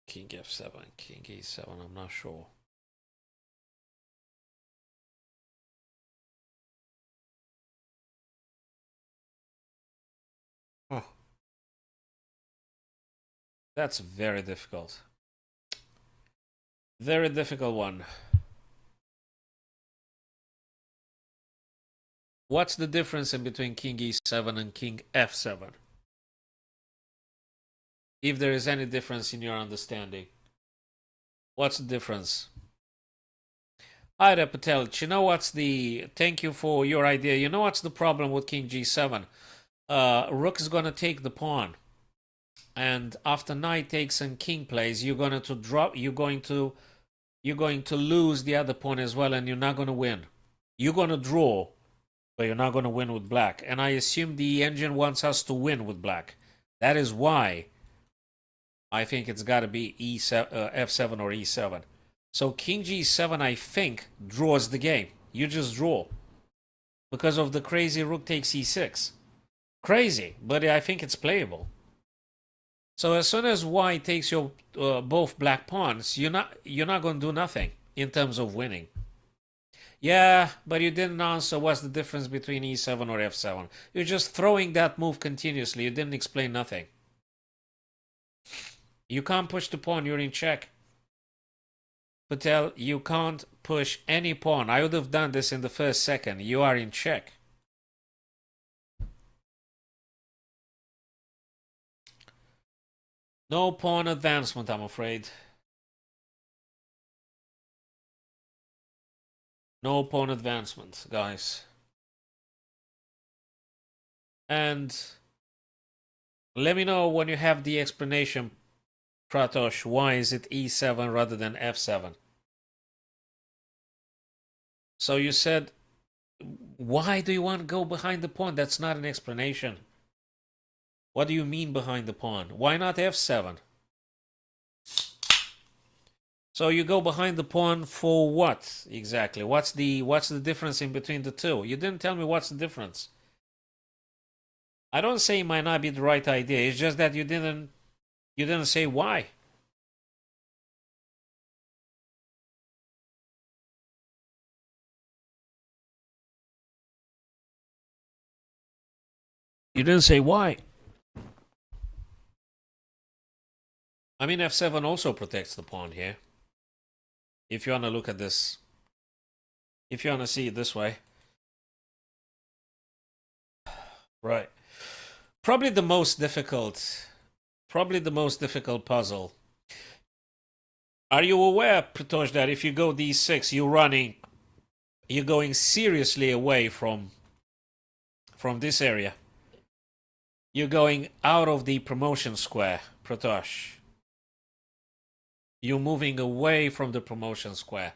King F7, King E7, I'm not sure. Oh. That's very difficult. Very difficult one. What's the difference in between King E7 and King F7? If there is any difference in your understanding. What's the difference? Ida Patel, you know what's the... Thank you for your idea. You know what's the problem with King G7? Rook is going to take the pawn. And after knight takes and king plays, you're going to drop... You're going to lose the other pawn as well, and you're not going to win. You're going to draw, but you're not going to win with black. And I assume the engine wants us to win with black. That is why I think it's got to be F7 or E7. So King G7, I think, draws the game. You just draw. Because of the crazy rook takes E6. Crazy, but I think it's playable. So as soon as white takes your both black pawns, you're not going to do nothing in terms of winning. Yeah, but you didn't answer what's the difference between E7 or F7. You're just throwing that move continuously. You didn't explain nothing. You can't push the pawn. You're in check. Patel, you can't push any pawn. I would have done this in the first second. You are in check. No pawn advancement, I'm afraid. No pawn advancement, guys. And let me know when you have the explanation, Pratosh, why is it e7 rather than f7? So you said, why do you want to go behind the pawn? That's not an explanation. What do you mean behind the pawn? Why not f7? So you go behind the pawn for what exactly? What's the difference in between the two? You didn't tell me what's the difference. I don't say it might not be the right idea. It's just that you didn't say why. You didn't say why. I mean, f7 also protects the pawn here. If you want to look at this, if you want to see it this way. Right. Probably the most difficult puzzle. Are you aware, Pratosh, that if you go d6, you're going seriously away from this area. You're going out of the promotion square, Pratosh. You're moving away from the promotion square.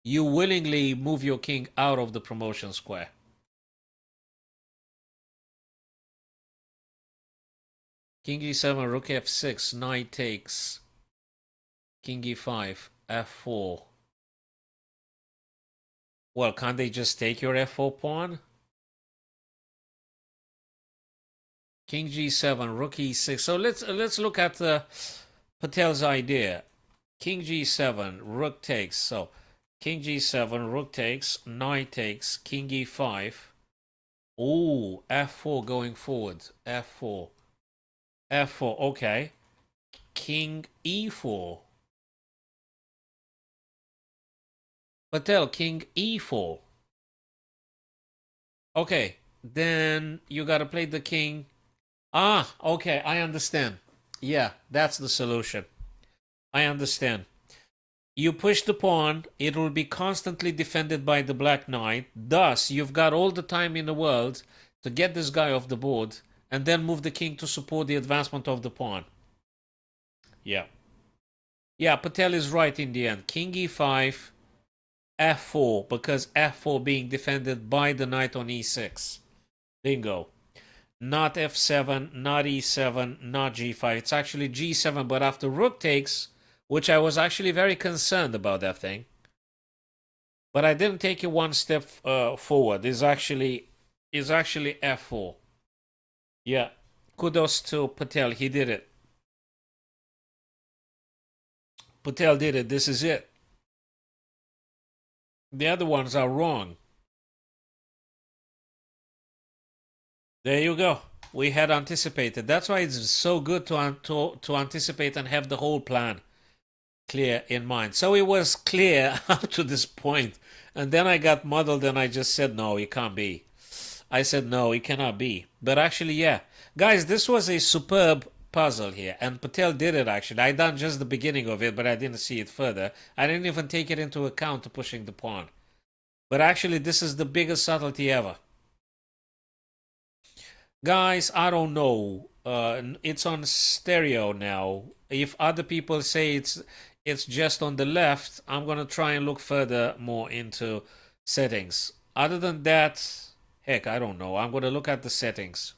You willingly move your king out of the promotion square. King e7, rook f6, knight takes. King e5, f4. Well, can't they just take your f4 pawn? King g7, rook e6. So let's look at Patel's idea. King g7, rook takes. So king g7, rook takes, knight takes, king e5. Ooh, f4 going forward. f4. f4, okay. King e4. Patel, king e4. Okay, then you gotta play the king. Ah, okay, I understand. Yeah, that's the solution. I understand. You push the pawn, it will be constantly defended by the black knight. Thus, you've got all the time in the world to get this guy off the board and then move the king to support the advancement of the pawn. Yeah. Yeah, Patel is right in the end. King e5, f4, because f4 being defended by the knight on e6. Bingo. Not f7, not e7, not g5. It's actually g7, but after rook takes, which I was actually very concerned about that thing. But I didn't take it one step forward. It's actually f4. Yeah. Kudos to Patel. He did it. Patel did it. This is it. The other ones are wrong. There you go. We had anticipated. That's why it's so good to anticipate and have the whole plan clear in mind. So it was clear up to this point, and then I got muddled and I just said, no, it can't be. I said, no, it cannot be. But actually, yeah. Guys, this was a superb puzzle here, and Patel did it actually. I done just the beginning of it, but I didn't see it further. I didn't even take it into account to pushing the pawn. But actually, this is the biggest subtlety ever. Guys, I don't know. It's on stereo now. If other people say it's just on the left, I'm gonna try and look further more into settings. Other than that, heck, I don't know. I'm gonna look at the settings.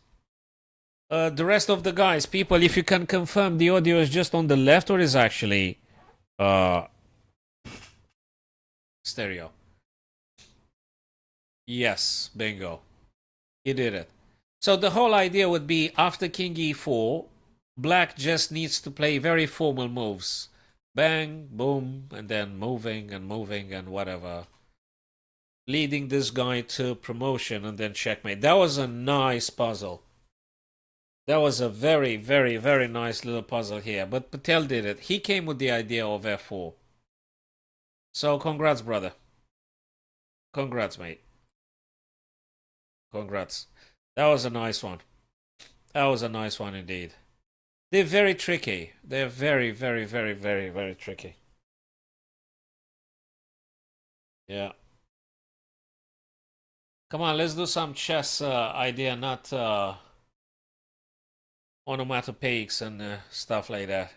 The rest of the guys, people, if you can confirm the audio is just on the left or is actually stereo. Yes, bingo. He did it. So the whole idea would be after king e4, black just needs to play very formal moves. Bang, boom, and then moving and whatever. Leading this guy to promotion and then checkmate. That was a nice puzzle. That was a very, very, very nice little puzzle here. But Patel did it. He came with the idea of f4. So congrats, brother. Congrats, mate. Congrats. That was a nice one. That was a nice one indeed. They're very tricky. They're very, very, very, very, very tricky. Yeah. Come on, let's do some chess idea, not onomatopoeics and stuff like that.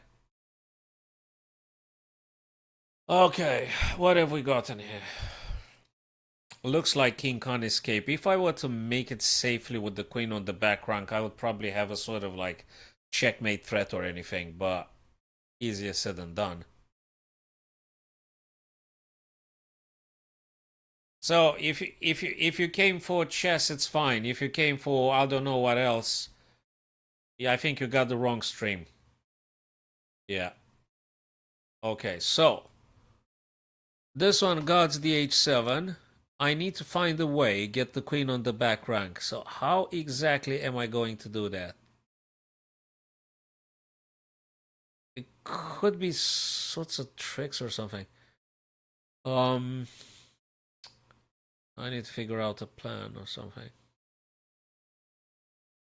Okay, what have we got in here? Looks like king can't escape. If I were to make it safely with the queen on the back rank, I would probably have a sort of like checkmate threat or anything, but easier said than done. So if you came for chess, it's fine. If you came for I don't know what else, yeah, I think you got the wrong stream. Yeah. Okay, so this one guards the h7. I need to find a way, get the queen on the back rank. So how exactly am I going to do that? It could be sorts of tricks or something. I need to figure out a plan or something.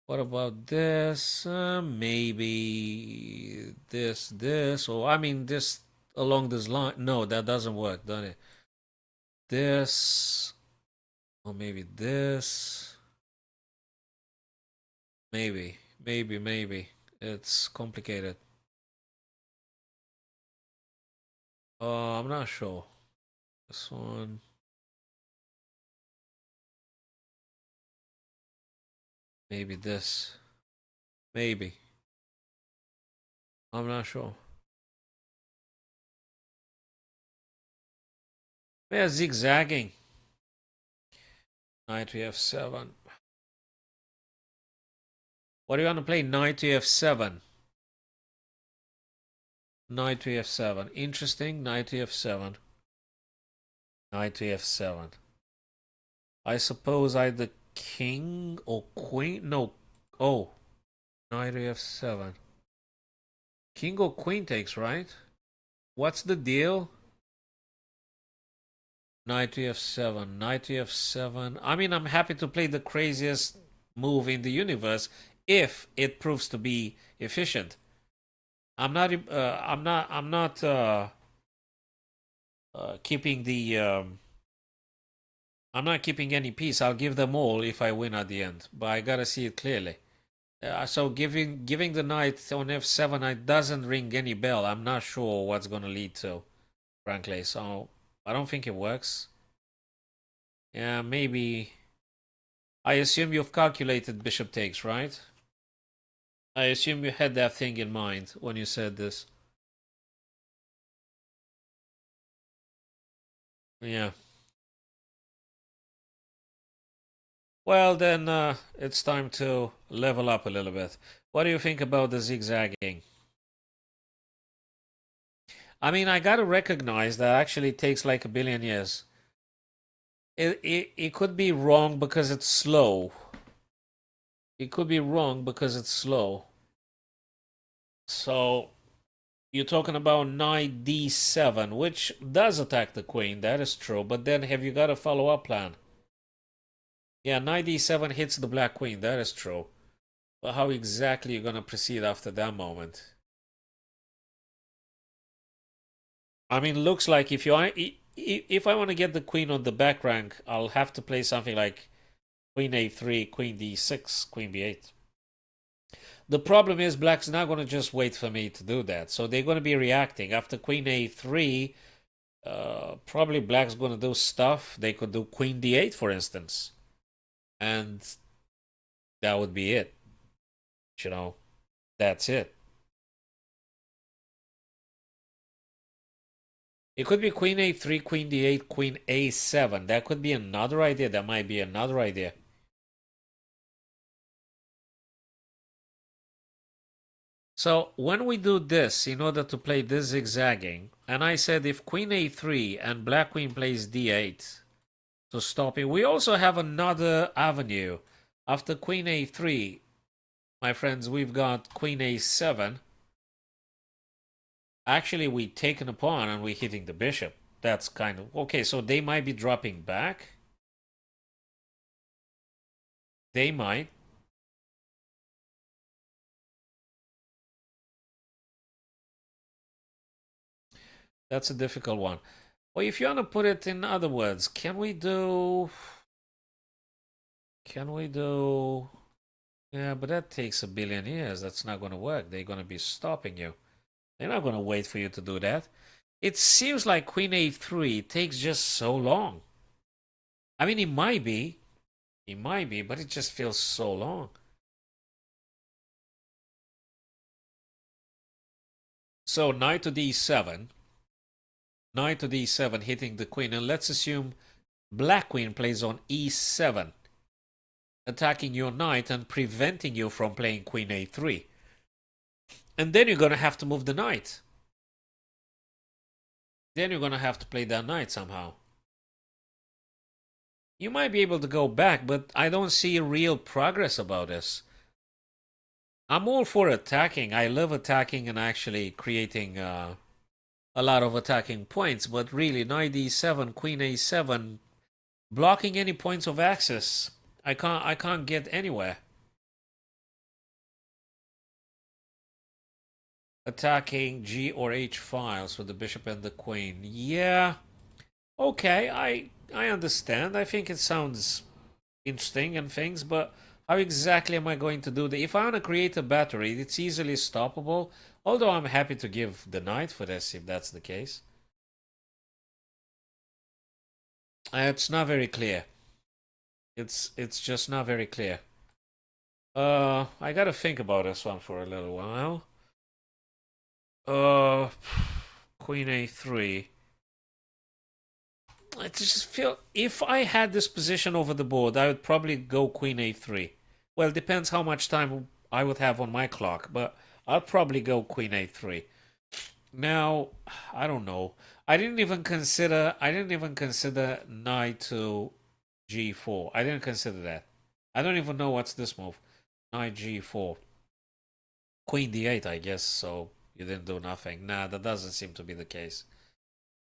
What about this? Maybe this, or I mean this along this line. No, that doesn't work, doesn't it? This, or maybe this. Maybe. It's complicated. I'm not sure. This one. Maybe this. Maybe. I'm not sure. Yeah, zigzagging. Knight to f7. What do you want to play? Knight to f7. Knight to f7. Interesting. Knight to f7. Knight to f7. I suppose either king or queen. No. Oh. Knight to f7. King or queen takes, right? What's the deal? Knight to f7. Knight to f7. I mean, I'm happy to play the craziest move in the universe if it proves to be efficient. I'm not keeping the I'm not keeping any piece. I'll give them all if I win at the end, but I gotta see it clearly. So giving the knight on f7 it doesn't ring any bell. I'm not sure what's gonna lead to, frankly. So I don't think it works. Yeah, maybe. I assume you've calculated bishop takes, right? I assume you had that thing in mind when you said this. Yeah. Well, then it's time to level up a little bit. What do you think about the zigzagging? I mean, I gotta recognize that actually takes like a billion years. It could be wrong because it's slow. It could be wrong because it's slow. So you're talking about knight d7, which does attack the queen. That is true. But then have you got a follow-up plan? Yeah, knight d7 hits the black queen. That is true. But how exactly are you gonna proceed after that moment? I mean, looks like if I want to get the queen on the back rank, I'll have to play something like queen a3, queen d6, queen b8. The problem is black's not going to just wait for me to do that. So they're going to be reacting. After queen a3, probably black's going to do stuff. They could do queen d8, for instance. And that would be it. You know, that's it. It could be queen a3, queen d8, queen a7. That could be another idea. That might be another idea. So when we do this, in order to play this zigzagging, and I said if queen a3 and black queen plays d8 to stop it, we also have another avenue. After queen a3, my friends, we've got queen a7. Actually, we taken a pawn and we're hitting the bishop. That's kind of... Okay, so they might be dropping back. They might. That's a difficult one. Well, if you want to put it in other words, can we do... Can we do... Yeah, but that takes a billion years. That's not going to work. They're going to be stopping you. They're not going to wait for you to do that. It seems like Queen A3 takes just so long. I mean, it might be. It might be, but it just feels so long. So knight to d7. Knight to d7 hitting the queen. And let's assume black queen plays on e7. Attacking your knight and preventing you from playing queen a3. And then you're going to have to move the knight. Then you're going to have to play that knight somehow. You might be able to go back, but I don't see real progress about this. I'm all for attacking. I love attacking and actually creating a lot of attacking points, but really, knight d7, queen a7, blocking any points of access. I can't get anywhere. Attacking G or H files with the bishop and the queen. Yeah. Okay, I understand. I think it sounds interesting and things, but how exactly am I going to do that? If I want to create a battery, it's easily stoppable. Although I'm happy to give the knight for this, if that's the case. It's not very clear. It's just not very clear. I gotta think about this one for a little while. Queen a3. I just feel if I had this position over the board, I would probably go queen a3. Well, it depends how much time I would have on my clock, but I'd probably go queen a3. Now, I don't know. I didn't even consider knight to g4. I didn't consider that. I don't even know what's this move. Knight g4. Queen d8, I guess, so you didn't do nothing. Nah, that doesn't seem to be the case.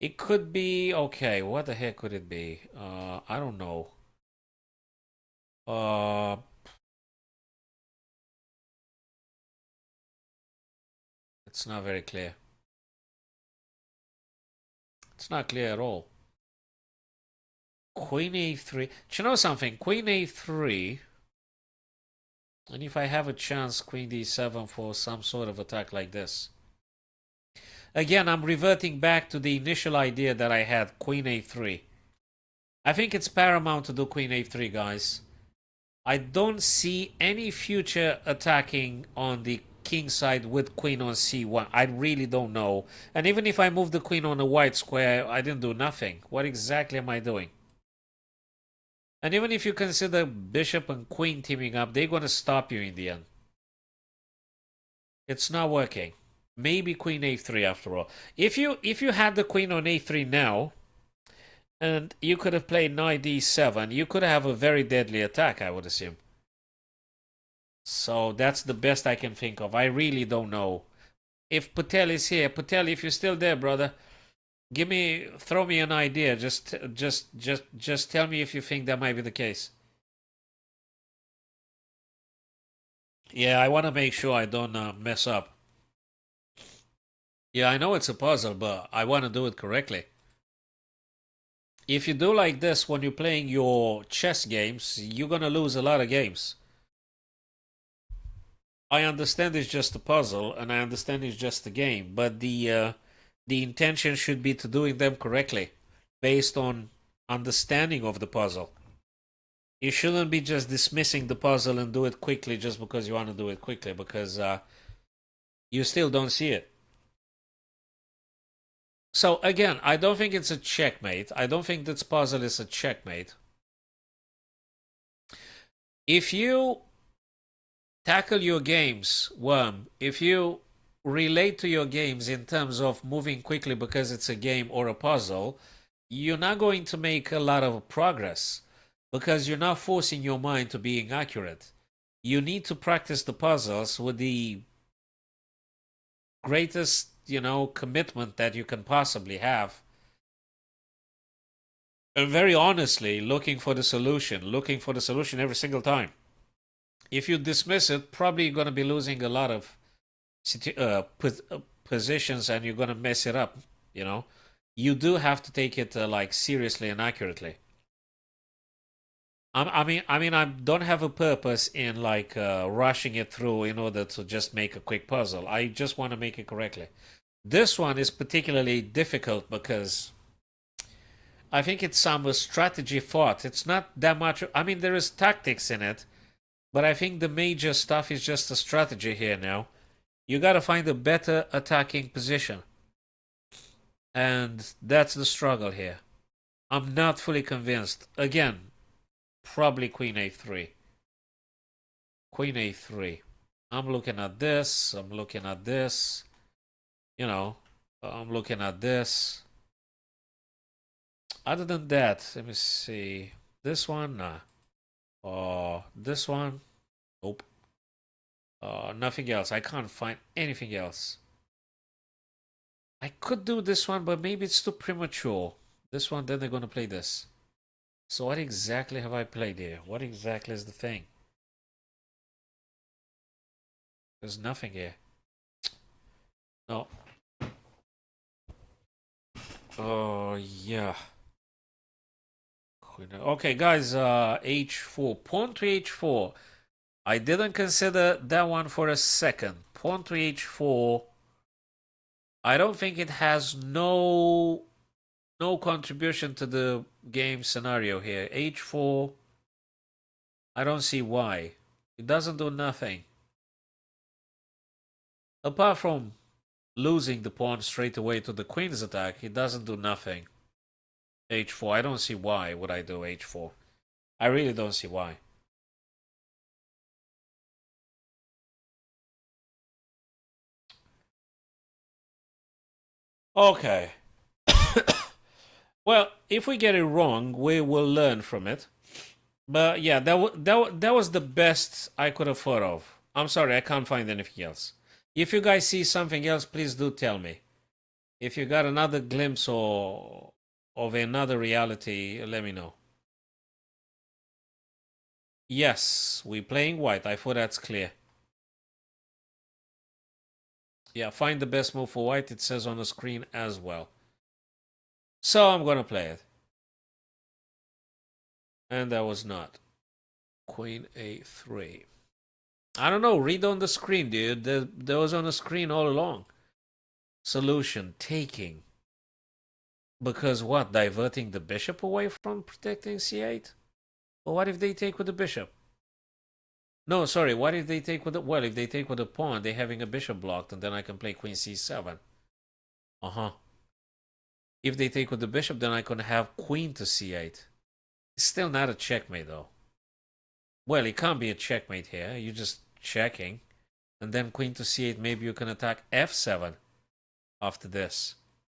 It could be okay. What the heck could it be? I don't know. It's not very clear. It's not clear at all. Queen a3. Do you know something? Queen a3. And if I have a chance, queen d7 for some sort of attack like this. Again, I'm reverting back to the initial idea that I had, queen a3. I think it's paramount to do queen a3, guys. I don't see any future attacking on the king side with queen on c1. I really don't know. And even if I move the queen on a white square, I didn't do nothing. What exactly am I doing? And even if you consider bishop and queen teaming up, they're going to stop you in the end. It's not working. Maybe queen a3 after all. If you had the queen on a3 now, and you could have played knight d7, you could have a very deadly attack, I would assume. So that's the best I can think of. I really don't know. If Patel is here, Patel, if you're still there, brother, throw me an idea. Just tell me if you think that might be the case. Yeah, I want to make sure I don't mess up. Yeah, I know it's a puzzle, but I want to do it correctly. If you do like this when you're playing your chess games, you're gonna lose a lot of games. I understand it's just a puzzle, and I understand it's just a game, but the intention should be to doing them correctly, based on understanding of the puzzle. You shouldn't be just dismissing the puzzle and do it quickly just because you want to do it quickly, because you still don't see it. So again, I don't think it's a checkmate. I don't think this puzzle is a checkmate. If you tackle your games, Worm, if you relate to your games in terms of moving quickly because it's a game or a puzzle, you're not going to make a lot of progress because you're not forcing your mind to being accurate. You need to practice the puzzles with the greatest, commitment that you can possibly have. And very honestly, looking for the solution every single time. If you dismiss it, probably you're going to be losing a lot of positions and you're going to mess it up, You do have to take it like seriously and accurately. I don't have a purpose in like rushing it through in order to just make a quick puzzle. I just want to make it correctly. This one is particularly difficult because I think it's some strategy thought. It's not that much. I mean, there is tactics in it, but I think the major stuff is just a strategy here now. You got to find a better attacking position. And that's the struggle here. I'm not fully convinced. Again, probably Queen A3. Queen A3. I'm looking at this. I'm looking at this. You know, I'm looking at this. Other than that, let me see. This one, nah. This one, nope. Nothing else. I can't find anything else. I could do this one, but maybe it's too premature. This one, then they're gonna play this. So what exactly have I played here? What exactly is the thing? There's nothing here. No. Oh, yeah. Okay, guys, h4. Pawn to h4. I didn't consider that one for a second. Pawn to h4. I don't think it has no contribution to the game scenario here. h4. I don't see why. It doesn't do nothing. Apart from losing the pawn straight away to the queen's attack, it doesn't do nothing. h4. I don't see why would I do h4. I really don't see why. Okay. Well, if we get it wrong, we will learn from it. But yeah, that was the best I could have thought of. I'm sorry, I can't find anything else. If you guys see something else, please do tell me. If you got another glimpse of another reality, let me know. Yes, we're playing white. I thought that's clear. Yeah, find the best move for white. It says on the screen as well. So I'm gonna play it. And that was not. Queen a3. I don't know. Read on the screen, dude. There was on the screen all along. Solution. Taking. Because what? Diverting the bishop away from protecting c8? Well, what if they take with the bishop? No, sorry. What if they take with the... Well, if they take with the pawn, they're having a bishop blocked, and then I can play queen c7. Uh-huh. If they take with the bishop, then I can have queen to c8. It's still not a checkmate, though. Well, it can't be a checkmate here. You're just checking. And then queen to c8, maybe you can attack f7 after this.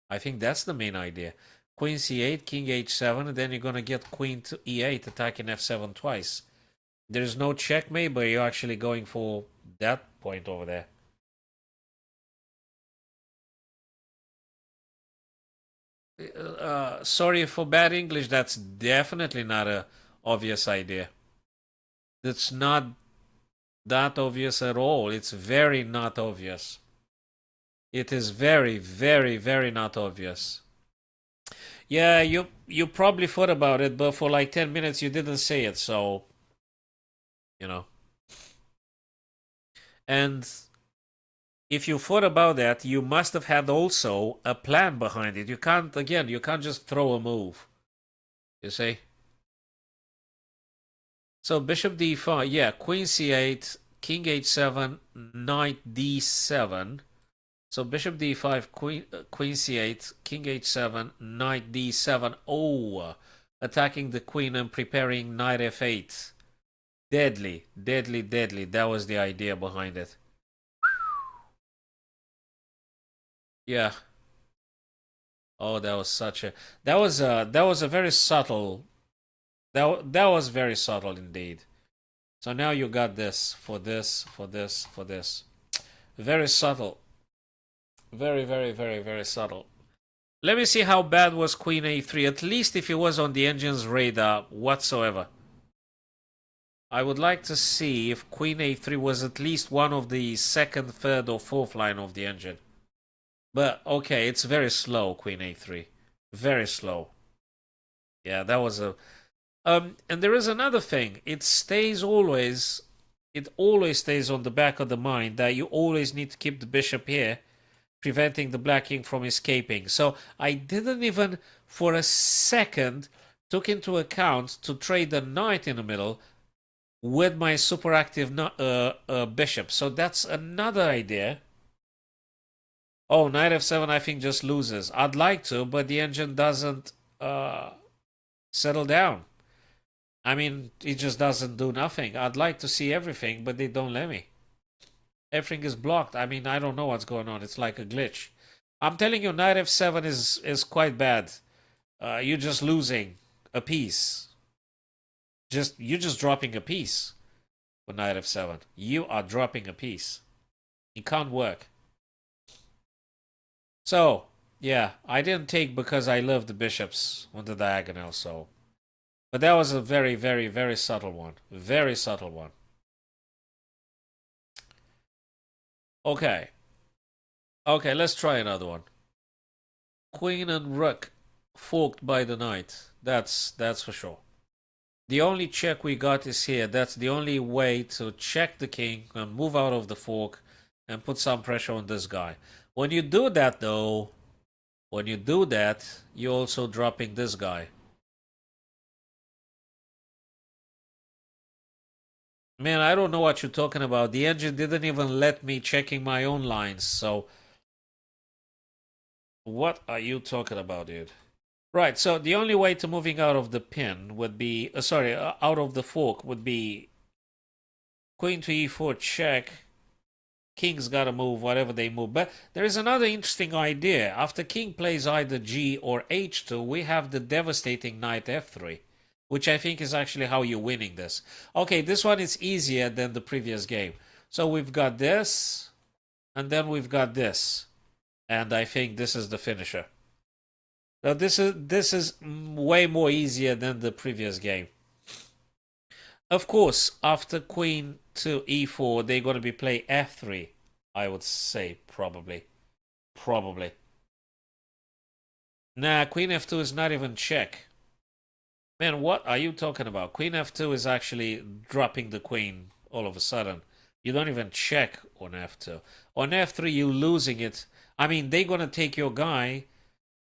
I think that's the main idea. Queen c8, king h7, and then you're going to get queen to e8, attacking f7 twice. There's no checkmate, but you're actually going for that point over there. Sorry for bad English, that's definitely not a obvious idea. It's not that obvious at all. It's very not obvious. It is very, very, very not obvious. Yeah, you probably thought about it, but for like 10 minutes you didn't say it, so you know. And if you thought about that, you must have had also a plan behind it. You can't, again, you can't just throw a move. You see? So bishop d5, yeah, queen c8, king h7, knight d7. So bishop d5, queen c8, king h7, knight d7. Oh, attacking the queen and preparing knight f8. Deadly, deadly, deadly. That was the idea behind it. Yeah. Oh, that was such a that was a very subtle that was very subtle indeed. So now you got this for this for this for this. Very subtle. Very, very, very, very subtle. Let me see how bad was queen a3, at least if it was on the engine's radar whatsoever. I would like to see if queen a3 was at least one of the second, third, or fourth line of the engine. But, okay, it's very slow, queen a3. Very slow. Yeah, that was a And there is another thing. It always stays on the back of the mind that you always need to keep the bishop here, preventing the black king from escaping. So I didn't even for a second took into account to trade the knight in the middle with my super active bishop. So that's another idea. Oh, knight f7 I think just loses. I'd like to, but the engine doesn't settle down. I mean, it just doesn't do nothing. I'd like to see everything, but they don't let me. Everything is blocked. I mean, I don't know what's going on. It's like a glitch. I'm telling you, knight f7 is quite bad. You're just losing a piece. You're just dropping a piece with knight f7. You are dropping a piece. It can't work. So, yeah, I didn't take because I love the bishops on the diagonal, so. But that was a very, very, very subtle one. Very subtle one. Okay. Okay, let's try another one. Queen and rook forked by the knight. That's for sure. The only check we got is here. That's the only way to check the king and move out of the fork and put some pressure on this guy. When you do that, though, you're also dropping this guy. Man, I don't know what you're talking about. The engine didn't even let me checking my own lines, so what are you talking about, dude? Right, so the only way to moving out of the pin would be, out of the fork would be queen to e4 check. King's got to move whatever they move. But there is another interesting idea. After king plays either g or h2, we have the devastating knight f3, which I think is actually how you're winning this. Okay, this one is easier than the previous game. So we've got this, and then we've got this. And I think this is the finisher. Now this is way more easier than the previous game. Of course, after queen to e4, they're going to be play f3. I would say probably. Nah, queen f2 is not even check. Man, what are you talking about? Queen f2 is actually dropping the queen all of a sudden. You don't even check on f2. On f3, you're losing it. I mean, they're going to take your guy.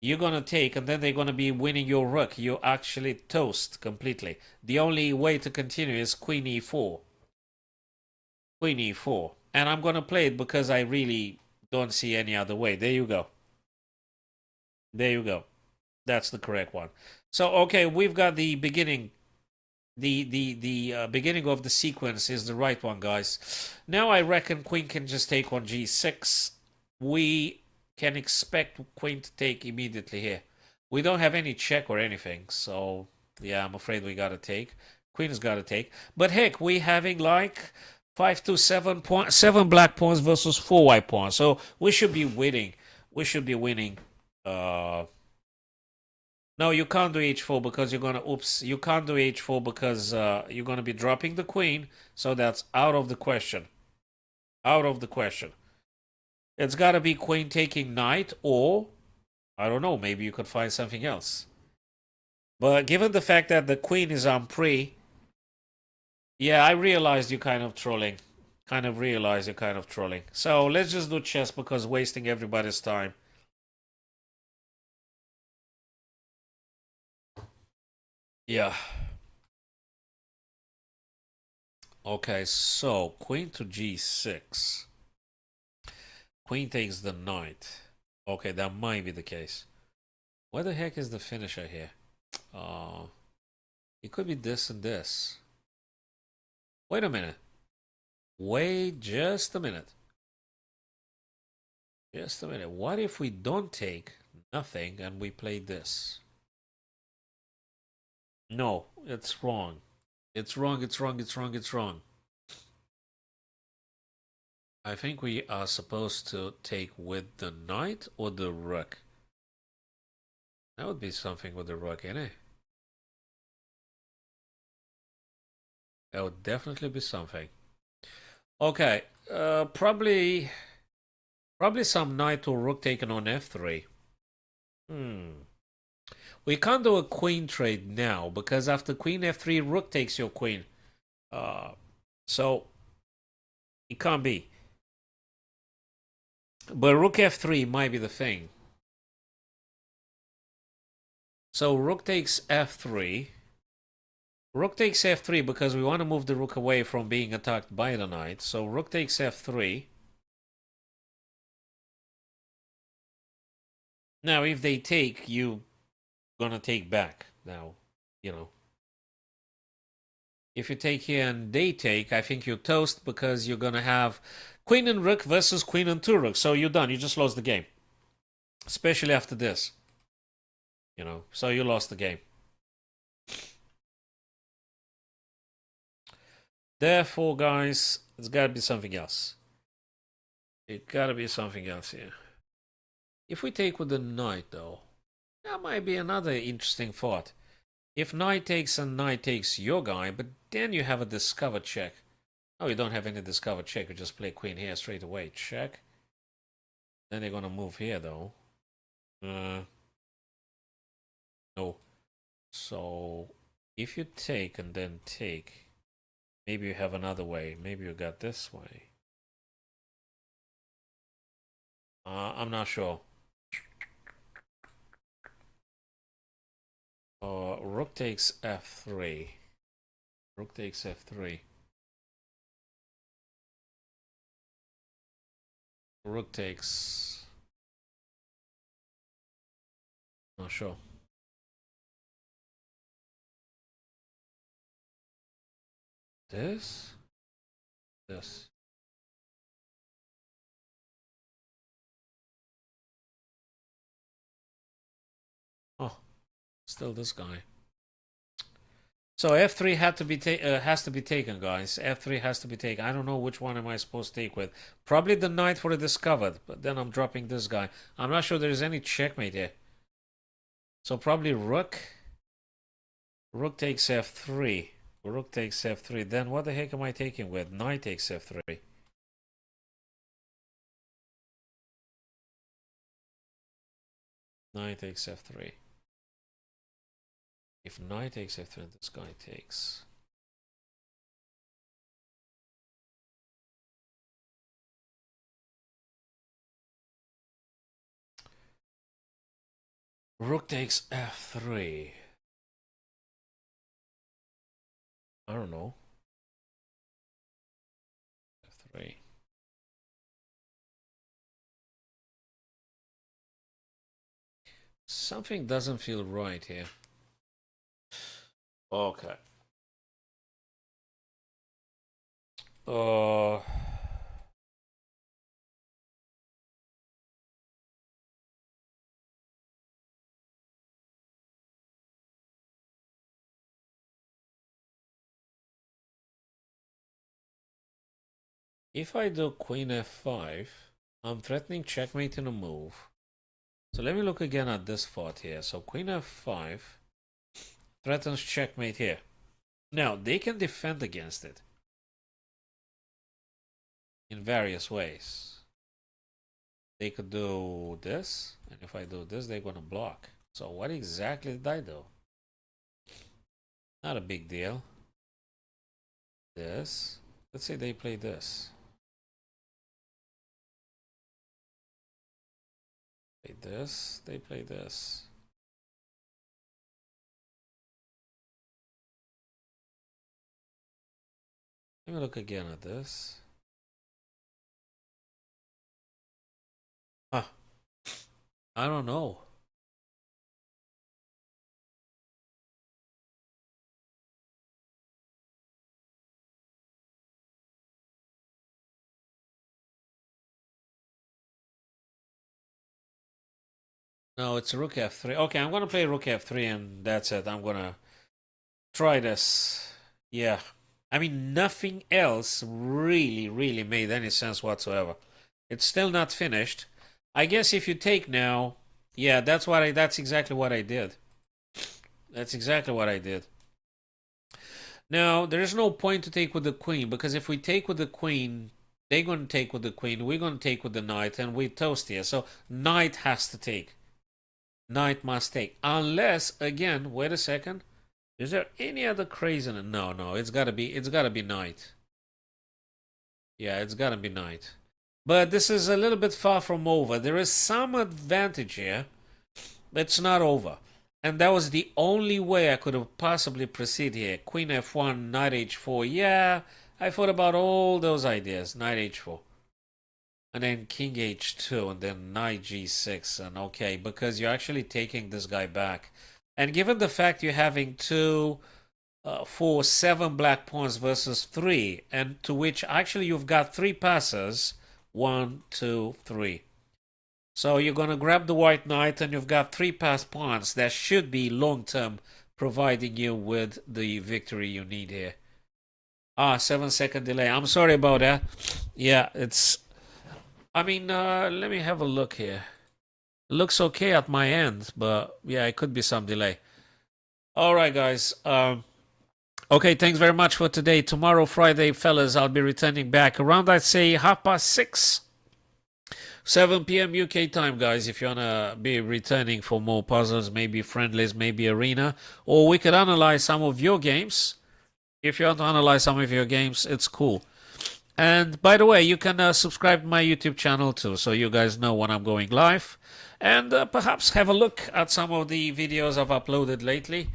You're going to take, and then they're going to be winning your rook. You actually toast completely. The only way to continue is queen e4. Queen e4. And I'm going to play it because I really don't see any other way. There you go. There you go. That's the correct one. So, okay, we've got the beginning. The beginning of the sequence is the right one, guys. Now I reckon queen can just take on g6. We can expect queen to take immediately here. We don't have any check or anything, so yeah, I'm afraid we gotta take. Queen has gotta take. But heck, we having like 5 to 7 black pawns versus 4 white pawns. So we should be winning. We should be winning. No, you can't do h4 because you're gonna. Oops, you can't do h4 because you're gonna be dropping the queen. So that's out of the question. Out of the question. It's gotta be queen taking knight, or I don't know. Maybe you could find something else. But given the fact that the queen is on pre, yeah, I realized you're kind of trolling. Kind of realize you're kind of trolling. So let's just do chess because wasting everybody's time. Yeah. Okay, so queen to g6. Queen takes the knight. Okay, that might be the case. What the heck is the finisher here? It could be this and this. Wait a minute. Wait just a minute. Just a minute. What if we don't take nothing and we play this? No, it's wrong. It's wrong, it's wrong, it's wrong, it's wrong. I think we are supposed to take with the knight or the rook. That would be something with the rook, innit? That would definitely be something. Okay, probably some knight or rook taken on f3. We can't do a queen trade now because after queen f3, rook takes your queen. So it can't be. But rook f3 might be the thing. So rook takes f3. Rook takes f3 because we want to move the rook away from being attacked by the knight. So rook takes f3. Now, if they take, you gonna take back. Now, you know. If you take here and they take, I think you're toast because you're gonna have queen and rook versus queen and two rooks. So you're done. You just lost the game. Especially after this. You know, so you lost the game. Therefore, guys, it's gotta be something else. It gotta be something else here. If we take with the knight, though, that might be another interesting thought. If knight takes and knight takes your guy, but then you have a discover check. Oh, you don't have any discover check. You just play queen here straight away. Check. Then they're gonna move here, though. No. So, if you take and then take, maybe you have another way. Maybe you got this way. I'm not sure. Rook takes f3. Rook takes f3. Rook takes... Not sure. This? This. Oh, still this guy. So f3 had to be has to be taken, guys. F3 has to be taken. I don't know which one am I supposed to take with. Probably the knight for the discovered, but then I'm dropping this guy. I'm not sure there's any checkmate here. So probably rook. Rook takes f3. Rook takes f3. Then what the heck am I taking with? Knight takes f3. Knight takes f3. If knight takes f3, this guy takes. Rook takes f3. I don't know. f3. Something doesn't feel right here. Okay. If I do queen f5, I'm threatening checkmate in a move. So let me look again at this thought here. So queen f5 threatens checkmate here. Now, they can defend against it in various ways. They could do this, and if I do this, they're going to block. So what exactly did I do? Not a big deal. This. Let's say they play this. Play this. They play this. Let me look again at this. Huh. I don't know. No, it's rook f3. Okay, I'm gonna play rook f3 and that's it. I'm gonna try this. Yeah. I mean, nothing else really made any sense whatsoever. It's still not finished. I guess if you take now, yeah, that's exactly what I did. That's exactly what I did. Now, there is no point to take with the queen, because if we take with the queen, they're going to take with the queen, we're going to take with the knight, and we toast here. So, knight has to take. Knight must take. Unless, again, wait a second. Is there any other craziness? No, no, it's gotta be knight. Yeah, it's gotta be knight. But this is a little bit far from over. There is some advantage here. It's not over. And that was the only way I could have possibly proceed here. Queen f1, knight h4. Yeah, I thought about all those ideas. Knight h4. And then king h2 and then knight g6. And okay, because you're actually taking this guy back. And given the fact you're having 7 black pawns versus 3, and to which actually you've got 3 passes. 1, 2, 3. So you're going to grab the white knight and you've got 3 passed pawns that should be long term providing you with the victory you need here. 7-second delay. I'm sorry about that. Yeah, it's... I mean, let me have a look here. It looks okay at my end, but yeah, it could be some delay. All right, guys. Okay, thanks very much for today. Tomorrow, Friday, fellas, I'll be returning back around, I'd say, 6:30. 7 p.m. UK time, guys, if you want to be returning for more puzzles, maybe friendlies, maybe arena, or we could analyze some of your games. If you want to analyze some of your games, it's cool. And by the way, you can subscribe to my YouTube channel too, so you guys know when I'm going live. And perhaps have a look at some of the videos I've uploaded lately.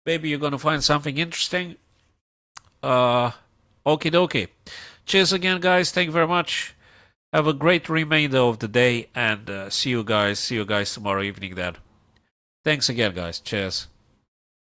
Maybe you're going to find something interesting. Okie dokie. Cheers again, guys. Thank you very much. Have a great remainder of the day, and see you guys tomorrow evening then. Thanks again, guys. Cheers.